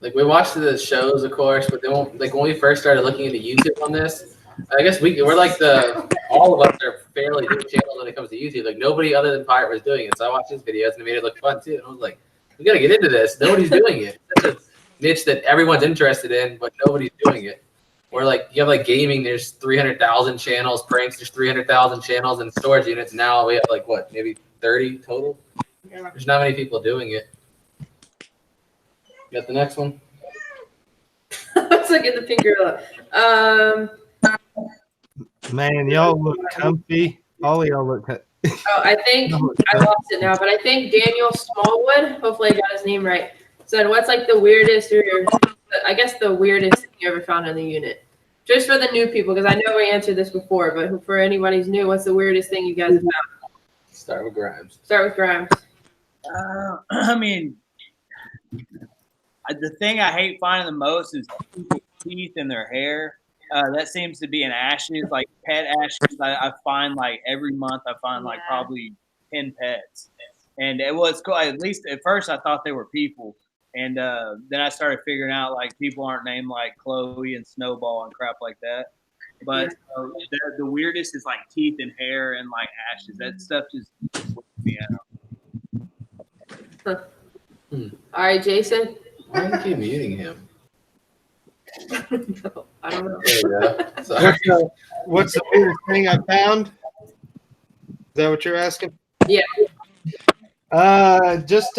Like, we watched the shows, of course, but then like when we first started looking into YouTube on this, I guess we're like all of us are fairly new channels when it comes to YouTube. Like, nobody other than Pirate was doing it. So I watched his videos and it made it look fun too. And I was like, we gotta get into this. Nobody's doing it. It's a niche that everyone's interested in, but nobody's doing it. Where like you have like gaming, there's 300,000 channels, pranks, there's 300,000 channels, and storage units. Now we have like what, maybe 30 total? There's not many people doing it. Got the next one? Let's look at the pink gorilla. Man, y'all look comfy. All of y'all look. Oh, I think I lost it now, but I think Daniel Smallwood, hopefully I got his name right, said, what's like the weirdest, or I guess the weirdest thing you ever found in the unit? Just for the new people, because I know we answered this before, but for anybody who's new, what's the weirdest thing you guys have found? Start with Grimes. Start with Grimes. I mean, the thing I hate finding the most is people's teeth in their hair. That seems to be in ashes, like pet ashes. I find like every month I find like probably 10 pets. And it was cool. At least at first I thought they were people. And then I started figuring out like people aren't named like Chloe and Snowball and crap like that. But the weirdest is like teeth and hair and like ashes. That stuff just freaks me out. Huh. All right, Jason. Why do you keep muting him? No, I don't know. There you go. Sorry. What's the weirdest thing I found? Is that what you're asking? Yeah. Just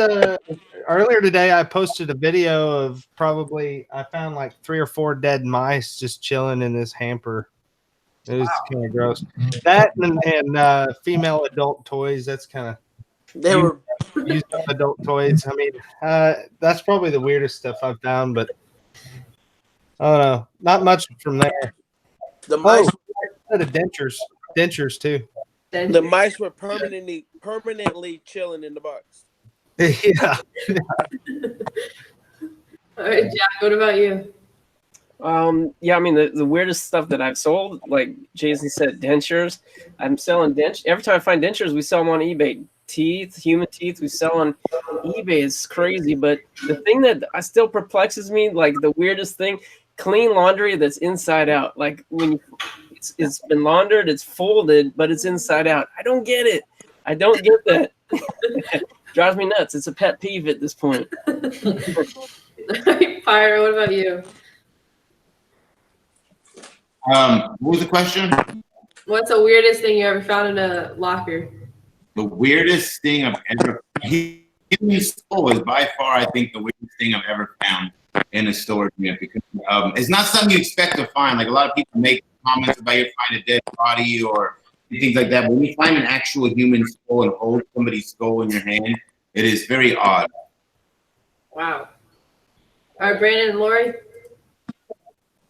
earlier today, I posted a video of I found like 3 or 4 dead mice just chilling in this hamper. It was kind of gross. That and female adult toys. That's kind of they were used up adult toys. I mean, that's probably the weirdest stuff I've found, but I don't know. Not much from there. The mice the dentures too. The mice were permanently chilling in the box. Yeah. All right, Jack, what about you? Yeah, I mean the weirdest stuff that I've sold, like Jason said, dentures. I'm selling dentures. Every time I find dentures, we sell them on eBay. Teeth, human teeth, we sell on eBay. It's crazy. But the thing that still perplexes me, like the weirdest thing, clean laundry that's inside out. Like when it's been laundered, it's folded, but it's inside out. I don't get it. I don't get that. Drives me nuts. It's a pet peeve at this point. Pyro, what about you? What was the question? What's the weirdest thing you ever found in a locker? The weirdest thing I've ever human soul is by far, I think, the weirdest thing I've ever found in a storage unit, because it's not something you expect to find. Like, a lot of people make comments about you find a dead body or things like that, but when you find an actual human skull and hold somebody's skull in your hand, it is very odd. Wow. All right, Brandon and Lori.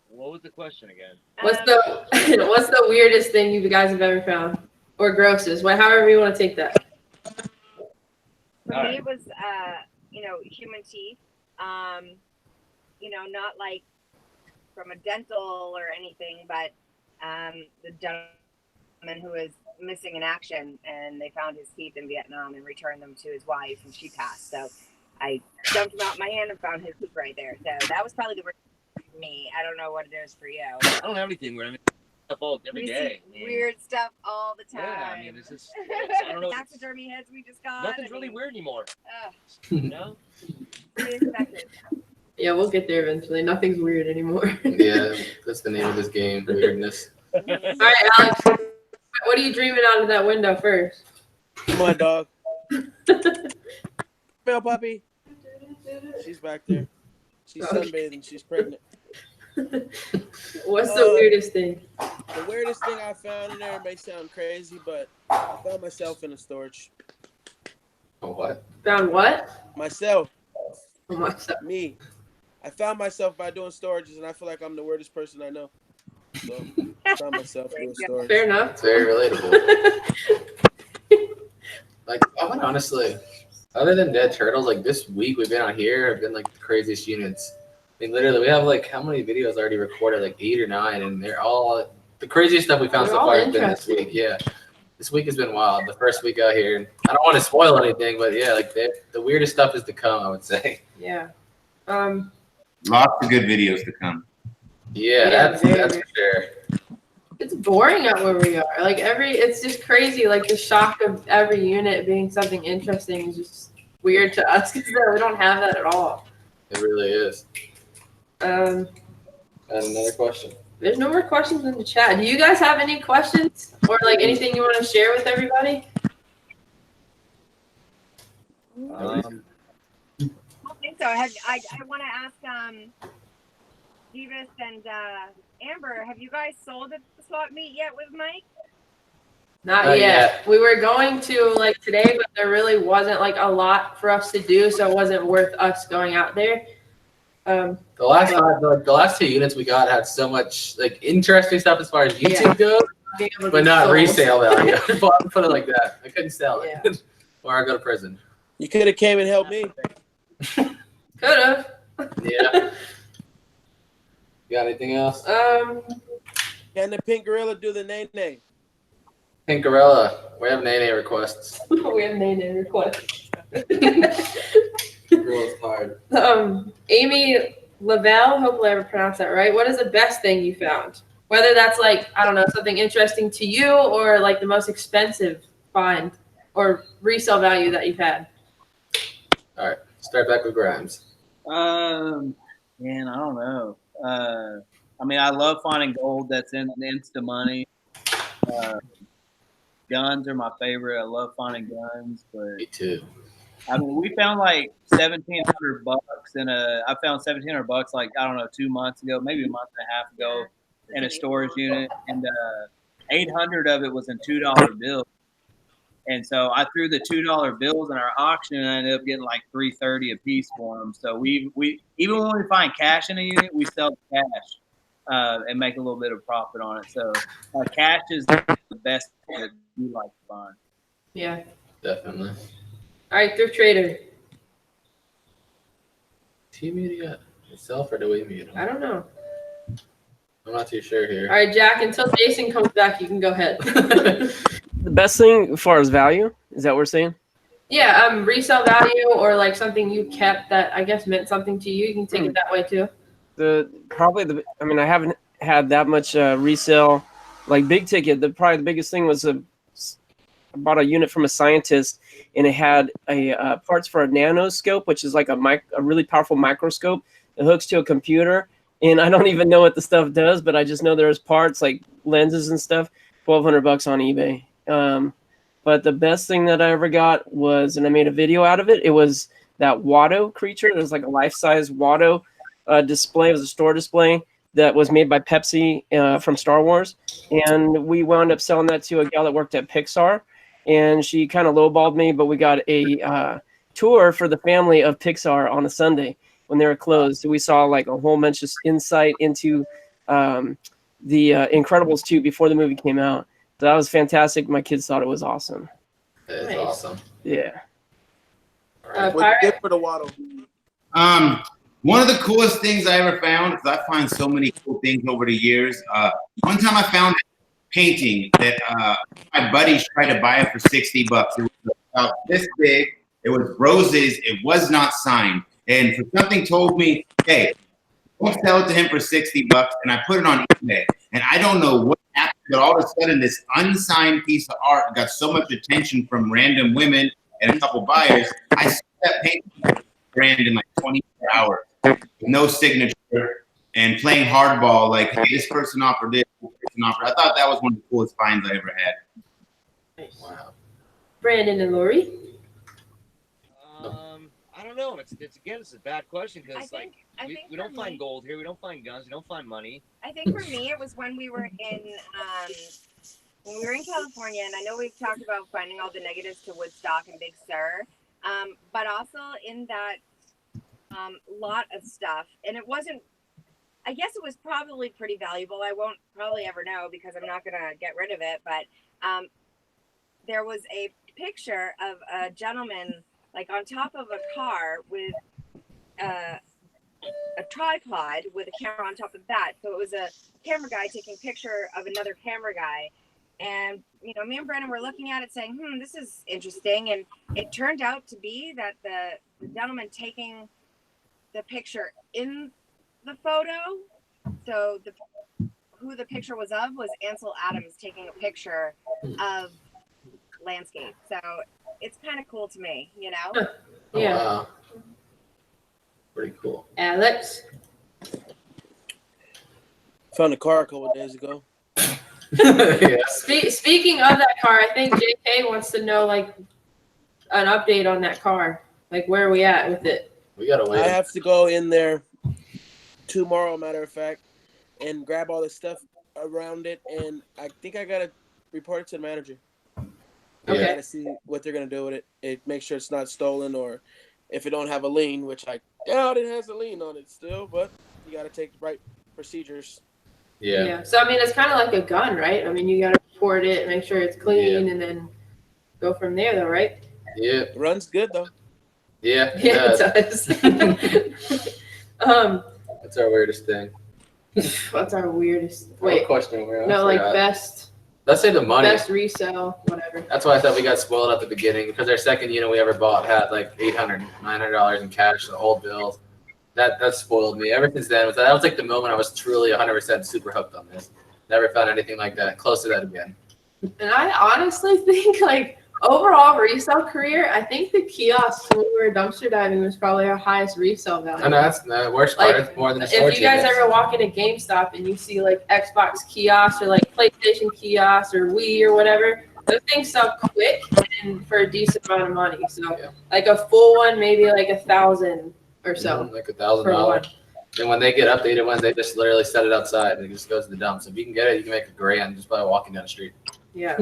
What was the question again? What's the weirdest thing you guys have ever found, or grossest? However you want to take that. For me, it was human teeth. Not like from a dental or anything, but the gentleman who was missing in action, and they found his teeth in Vietnam and returned them to his wife, and she passed. So I dumped them out my hand and found his teeth right there. So that was probably the worst for me. I don't know what it is for you. I don't have anything weird. I mean, stuff all every We day. see weird stuff all the time. Yeah, I mean, it's just, I don't know. Taxidermy heads we just got. Nothing's really weird anymore. You You know? expected. Yeah, we'll get there eventually. Nothing's weird anymore. Yeah, that's the name of this game. Weirdness. All right, Alex. What are you dreaming out of that window first? Come on, dog. Bell puppy. She's back there. She's sunbathing. She's pregnant. What's the weirdest thing? The weirdest thing I found in there may sound crazy, but I found myself in a storage. Oh, what? Found what? Myself. Oh, myself. Me. I found myself by doing storages, and I feel like I'm the weirdest person I know. So I found myself doing storage. Fair enough. It's very relatable. Like, I would honestly, other than dead turtles, like this week we've been out here have been like the craziest units. I mean, literally, we have like how many videos already recorded? Like 8 or 9, and they're all the craziest stuff we found so far has been this week. Yeah, this week has been wild. The first week out here, I don't want to spoil anything, but yeah, like the weirdest stuff is to come, I would say. Yeah. Lots of good videos to come. Yeah, that's for sure. It's boring out where we are. Like it's just crazy. Like the shock of every unit being something interesting is just weird to us because we don't have that at all. It really is. And another question. There's no more questions in the chat. Do you guys have any questions or like anything you want to share with everybody? I don't think so. I want to ask Jebus and Amber, have you guys sold at the swap meet yet with Mike? Not yet. We were going to like today, but there really wasn't like a lot for us to do, so it wasn't worth us going out there. The last 2 units we got had so much like interesting stuff as far as YouTube goes, but not resale value. Put it like that. I couldn't sell it, or I go to prison. You could have came and helped me. Could have. Yeah. You got anything else? Can the pink gorilla do the nay-nay? Pink gorilla. We have nay-nay requests. We have nay-nay requests. Gorilla's hard. Amy Lavelle, hopefully I ever pronounced that right. What is the best thing you found? Whether that's like, I don't know, something interesting to you or like the most expensive find or resale value that you've had. All right. Start back with Grimes. Man, I don't know. I mean, I love finding gold that's in Insta money. Guns are my favorite. I love finding guns, but me too. I mean, we found like $1,700 I found $1,700 like, I don't know, 2 months ago, maybe a month and a half ago in a storage unit, and 800 of it was in $2 bills. And so I threw the $2 bills in our auction, and I ended up getting like $3.30 a piece for them. So we even when we find cash in a unit, we sell the cash and make a little bit of profit on it. So cash is the best thing that we like to find. Yeah, definitely. All right, Thrift Trader. He muted himself or do we mute him? I don't know. I'm not too sure here. All right, Jack. Until Jason comes back, you can go ahead. The best thing as far as value, is that what we're saying? Yeah, resale value or like something you kept that I guess meant something to you. You can take it that way too. I mean, I haven't had that much resale, like big ticket. Probably the biggest thing was I bought a unit from a scientist, and it had a parts for a nanoscope, which is like a really powerful microscope that hooks to a computer. And I don't even know what the stuff does, but I just know there's parts like lenses and stuff. $1,200 on eBay. But the best thing that I ever got was, and I made a video out of it, it was that Watto creature. It was like a life-size Watto display. It was a store display that was made by Pepsi from Star Wars. And we wound up selling that to a gal that worked at Pixar. And she kind of lowballed me, but we got a tour for the family of Pixar on a Sunday when they were closed. So we saw like a whole bunch of insight into the Incredibles 2 before the movie came out. So that was fantastic. My kids thought it was awesome. That is awesome. Yeah. What's good for the Waddle? One of the coolest things I ever found, because I find so many cool things over the years. One time I found a painting that my buddies tried to buy it for $60. It was about this big. It was roses. It was not signed. And for something told me, hey, don't sell it to him for $60. And I put it on eBay. And I don't know what happened, but all of a sudden this unsigned piece of art got so much attention from random women and a couple buyers. I sold that painting brand in like 24 hours. no signature, and playing hardball. Like, hey, this person offered this, this person offered. I thought that was one of the coolest finds I ever had. Wow. Brandon and Lori. I don't know. It's again, it's a bad question I because think we don't for find me- gold here. We don't find guns. We don't find money. I think for me, it was when we were in California, and I know we've talked about finding all the negatives to Woodstock and Big Sur, but also in that lot of stuff, and it wasn't. I guess it was probably pretty valuable. I won't probably ever know because I'm not gonna get rid of it. But there was a picture of a gentleman like on top of a car with a tripod with a camera on top of that. So it was a camera guy taking a picture of another camera guy. And, you know, me and Brandon were looking at it saying, this is interesting. And it turned out to be that the gentleman taking the picture in the photo, so who the picture was of was Ansel Adams taking a picture of landscape. So it's kind of cool to me, you know? Yeah. Oh, wow. Pretty cool. Alex. Found a car a couple of days ago. Yeah. Speaking of that car, I think JK wants to know like an update on that car. Like where are we at with it? We gotta wait. I have to go in there tomorrow, matter of fact, and grab all the stuff around it, and I think I gotta report it to the manager. Okay. I gotta see what they're gonna do with it. Make sure it's not stolen, or if it don't have a lien, which I doubt it has a lien on it still, but you gotta take the right procedures. Yeah. So I mean, it's kind of like a gun, right? I mean, you gotta report it, make sure it's clean, and then go from there, though, right? Yeah. It runs good though. Yeah. Yeah, it does. That's our weirdest thing. What's our weirdest? What Wait, question were we on? no, like Forgot. best. Let's say the money. Best resale, whatever. That's why I thought we got spoiled at the beginning because our second unit we ever bought had like $800, $900 in cash, the old bills. That spoiled me. Ever since then, that was like the moment I was truly 100% super hooked on this. Never found anything like that. Close to that again. And I honestly think, like, overall resale career, I think the kiosk when we were dumpster diving was probably our highest resale value. I know that's the worst part. Like, It's more than the if storage you guys units. ever walk into GameStop and you see like Xbox kiosks or like PlayStation kiosks or Wii or whatever, those things sell quick and for a decent amount of money. So like a full one, maybe like $1,000 or so. Like $1,000. And when they get updated ones, they just literally set it outside and it just goes to the dump. So if you can get it, you can make $1,000 just by walking down the street. Yeah.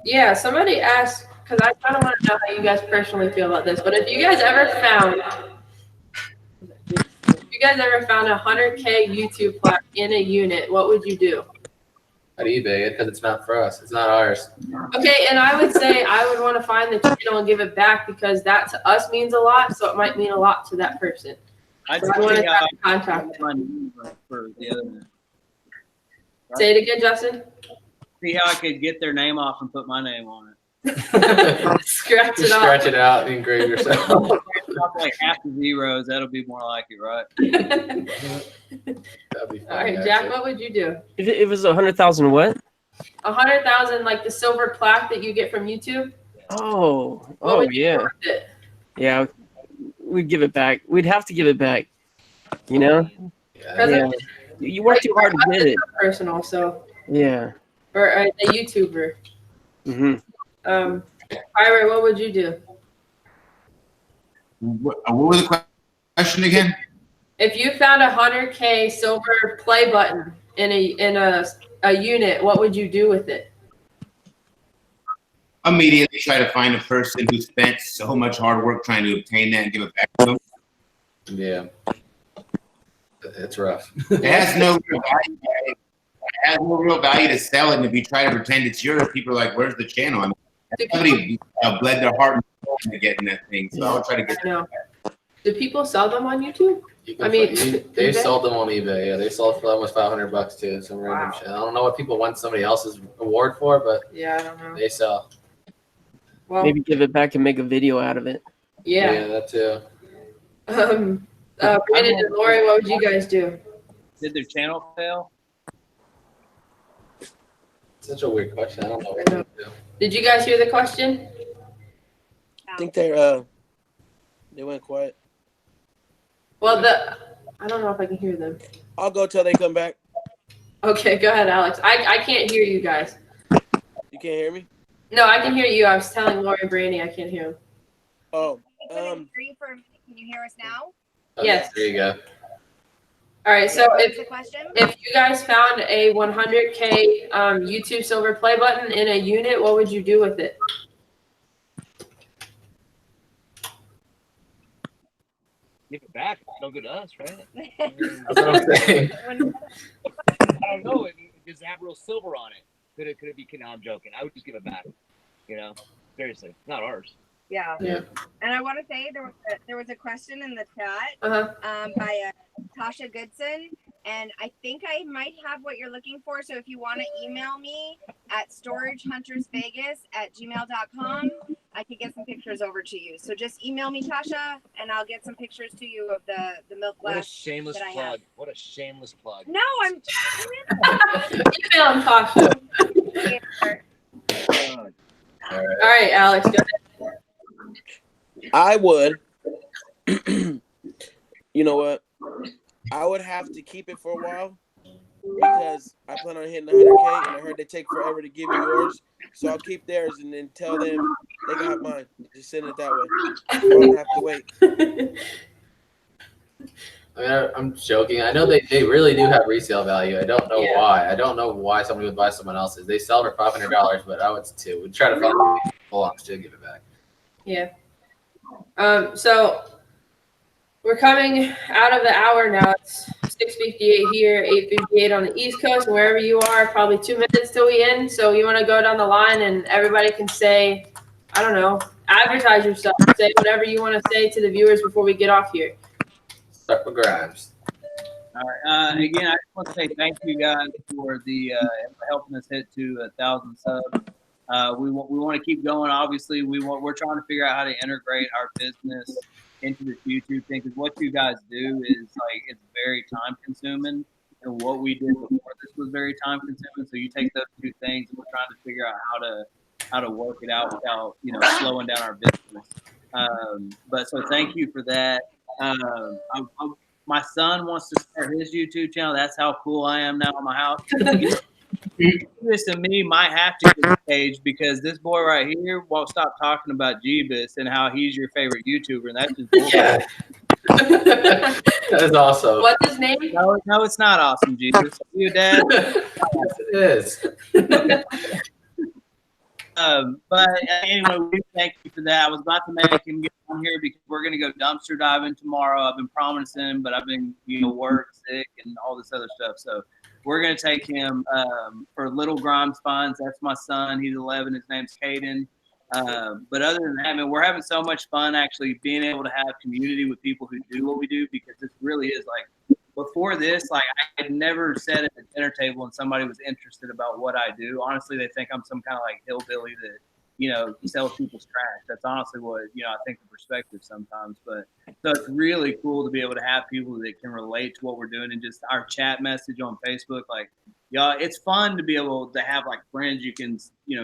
Yeah. Somebody asked, because I kind of want to know how you guys personally feel about this, but if you guys ever found a 100K YouTube plaque in a unit, what would you do? I'd eBay it because it's not for us. It's not ours. Okay, and I would say I would want to find the channel and give it back because that to us means a lot, so it might mean a lot to that person. I'd So I want to say, try to contact them. for the other one. Say it again, Justin. See how I could get their name off and put my name on it. Scratch Just it off. scratch it out and engrave yourself. Like half the zeros, that'll be more like it, right? That'd be fun. All right, Jack, what would you do? If it was 100,000 what? 100,000, like the silver plaque that you get from YouTube. Oh, What would you yeah. do with it? Yeah, we'd give it back. We'd have to give it back. You know? Yeah. You work too hard to get it. Personal, so. Yeah. Or a YouTuber. Mm-hmm. Pirate, what would you do? What was the question again? If you found a 100K silver play button in a unit, what would you do with it? Immediately try to find a person who spent so much hard work trying to obtain that and give it back to them. Yeah. It's rough. It has no real value. It has no real value to sell it, and if you try to pretend it's yours, people are like, "Where's the channel?" I mean, somebody bled their heart and soul into getting that thing, so I'll try to get that. Do people sell them on YouTube? They sold them on eBay. Yeah, they sold for almost $500 too. Some random shit. I don't know what people want somebody else's award for, but yeah, I don't know. They sell. Well, maybe give it back and make a video out of it. Yeah. Yeah, that too. Brandon and Lori, what would you guys do? Did their channel fail? Such a weird question. I don't know what to do. Did you guys hear the question? I think they're They went quiet. Well, I don't know if I can hear them. I'll go till they come back. Okay, go ahead, Alex. I can't hear you guys. You can't hear me? No, I can hear you. I was telling Lori and Brandy I can't hear him. Oh. Free for a minute. Can you hear us now? Yes. There you go. All right. So What's the question? if you guys found a 100K YouTube Silver Play button in a unit, what would you do with it? Give it back. It's no good to us, right? That's what I'm saying. I don't know. Does it have real silver on it? Could it be? No, I'm joking. I would just give it back. You know, seriously, it's not ours. Yeah. Yeah. And I want to say there was a question in the chat by Tasha Goodson, and I think I might have what you're looking for. So if you want to email me at storagehuntersvegas@gmail.com, I could get some pictures over to you. So just email me, Tasha, and I'll get some pictures to you of the milk glass. What a shameless that I plug! have. What a shameless plug! No, I'm. Email him, Tasha. All right, Alex, go ahead. I would. You know what? I would have to keep it for a while because I plan on hitting 100K, and I heard they take forever to give you yours. So I'll keep theirs and then tell them they can have mine. Just send it that way. I don't have to wait. I mean, I'm joking. I know they really do have resale value. I don't know why. I don't know why somebody would buy someone else's. They sell for $500, but I would too. We'd try to find people on to give it back. Yeah. So we're coming out of the hour now. It's 6:58 here, 8:58 on the East Coast, and wherever you are, probably 2 minutes till we end. So you want to go down the line and everybody can say, I don't know, advertise yourself. Say whatever you want to say to the viewers before we get off here. Start with Grimes. All right. Again, I just want to say thank you guys for the helping us hit to 1,000 subs. We want to keep going. Obviously, we're trying to figure out how to integrate our business into this YouTube thing, because what you guys do is it's very time consuming, and what we did before this was very time consuming. So you take those two things, and we're trying to figure out how to work it out without slowing down our business. But so thank you for that. My son wants to start his YouTube channel. That's how cool I am now in my house. This and me might have to get a page, because this boy right here won't stop talking about Jebus and how he's your favorite YouTuber, and that's just bullshit. Yeah. That is awesome. What's his name? No, it's not awesome, Jebus. You, Dad? Yes, it is. But anyway, we thank you for that. I was about to make him get on here because we're going to go dumpster diving tomorrow. I've been promising him, but I've been, work, sick, and all this other stuff. So we're going to take him for Little Grimes Finds. That's my son. He's 11. His name's Caden. But other than that, man, we're having so much fun actually being able to have community with people who do what we do, because this really is before this, I had never sat at the dinner table and somebody was interested about what I do. Honestly, they think I'm some kind of hillbilly that, sells people's trash. That's honestly what, I think the perspective sometimes. But so it's really cool to be able to have people that can relate to what we're doing, and just our chat message on Facebook. Y'all, it's fun to be able to have friends you can,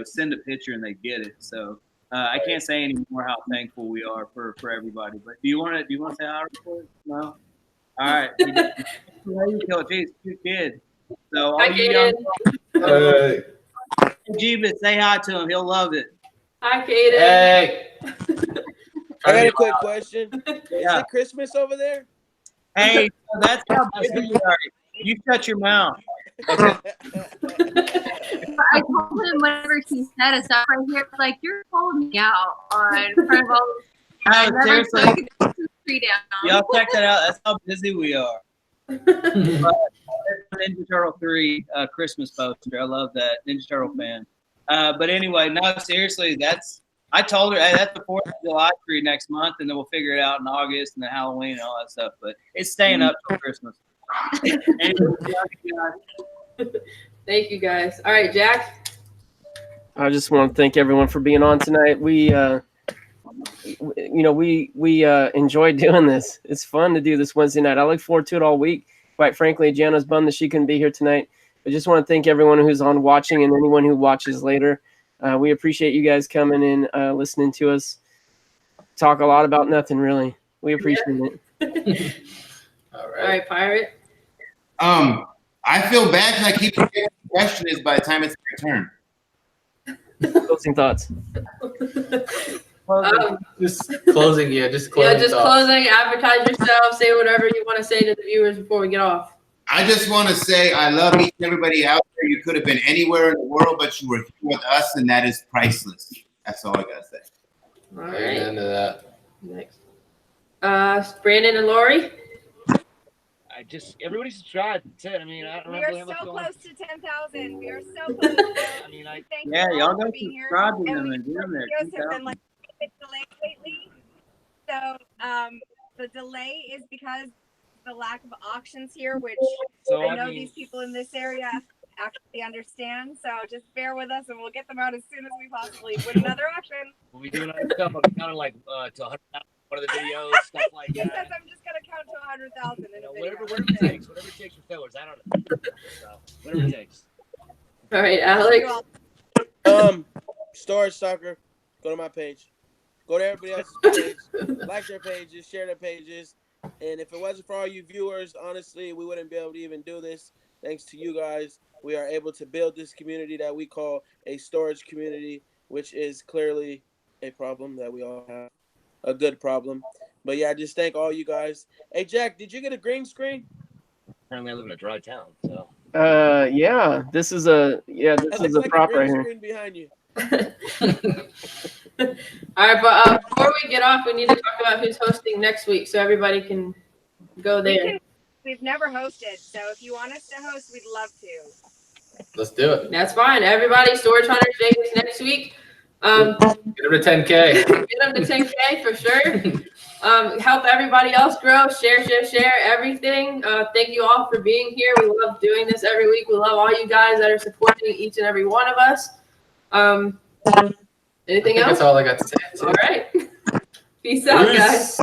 send a picture and they get it. So I can't say any more how thankful we are for everybody. But do you want to say hi real quick? No? All right. Jeez, cute kid. So all you young Jebus, say hi to him. He'll love it. Hi, Caden. Hey. I got a quick question. Is it Christmas over there? Hey, so that's how busy you are. You shut your mouth. I told him whenever he said a stuff right here, you're calling me out on front of all. Seriously. Tree down. Y'all check that out. That's how busy we are. Ninja Turtle 3 Christmas poster. I love that. Ninja Turtle fan. But anyway, no, seriously, I told her, hey, that's the 4th of July tree next month, and then we'll figure it out in August and then Halloween and all that stuff. But it's staying up till Christmas. Thank you, guys. All right, Jack. I just want to thank everyone for being on tonight. We enjoy doing this. It's fun to do this Wednesday night. I look forward to it all week. Quite frankly, Gianna's bummed that she couldn't be here tonight. I just want to thank everyone who's on watching and anyone who watches later. We appreciate you guys coming in, listening to us. talk a lot about nothing really. We appreciate it. All All right, Pirate. I feel bad because I keep forgetting the question is by the time it's my turn. Closing thoughts. Just closing, just closing. Yeah, just closing. Advertise yourself. Say whatever you want to say to the viewers before we get off. I just want to say I love each and everybody out there. You could have been anywhere in the world, but you were here with us, and that is priceless. That's all I gotta say. All right. Amen to that. Next. Brandon and Lori. Everybody subscribe. That's it. I mean, I don't We really are have so much going. close to 10,000. We are so close. I mean, Thank you Yeah, all y'all for go being here. subscribe to And them we- and get them there. videos have been like a bit delayed lately. So the delay is because the lack of auctions here, which So, I know I mean- these people in this area actually understand. So just bear with us, and we'll get them out as soon as we possibly win another auction. We'll be doing other stuff. I'll be counting like to 100,000 one of the videos, stuff like He says that. I'm just gonna count to 100,000 in a video. Whatever it takes. Whatever it takes for fillers. I don't know. So, whatever it takes. All right, Alex. Storage Stalker. Go to my page. Go to everybody else's page. Like their pages. Share their pages. And if it wasn't for all you viewers, honestly, we wouldn't be able to even do this. Thanks to you guys, we are able to build this community that we call a storage community, which is clearly a problem that we all have. A good problem. But yeah, just thank all you guys. Hey, Jack, did you get a green screen? Apparently, I live in a dry town, so. Yeah, this is a prop right here. Screen behind you. All right, but before we get off, we need to talk about who's hosting next week, so everybody can go there. We've never hosted, so if you want us to host, we'd love to. Let's do it. That's fine. Everybody, Storage Hunters Vegas next week. Get them to 10K. Get them to 10K for sure. Help everybody else grow. Share everything. Thank you all for being here. We love doing this every week. We love all you guys that are supporting each and every one of us. Anything else? That's all I got to say. All right. Peace out, guys.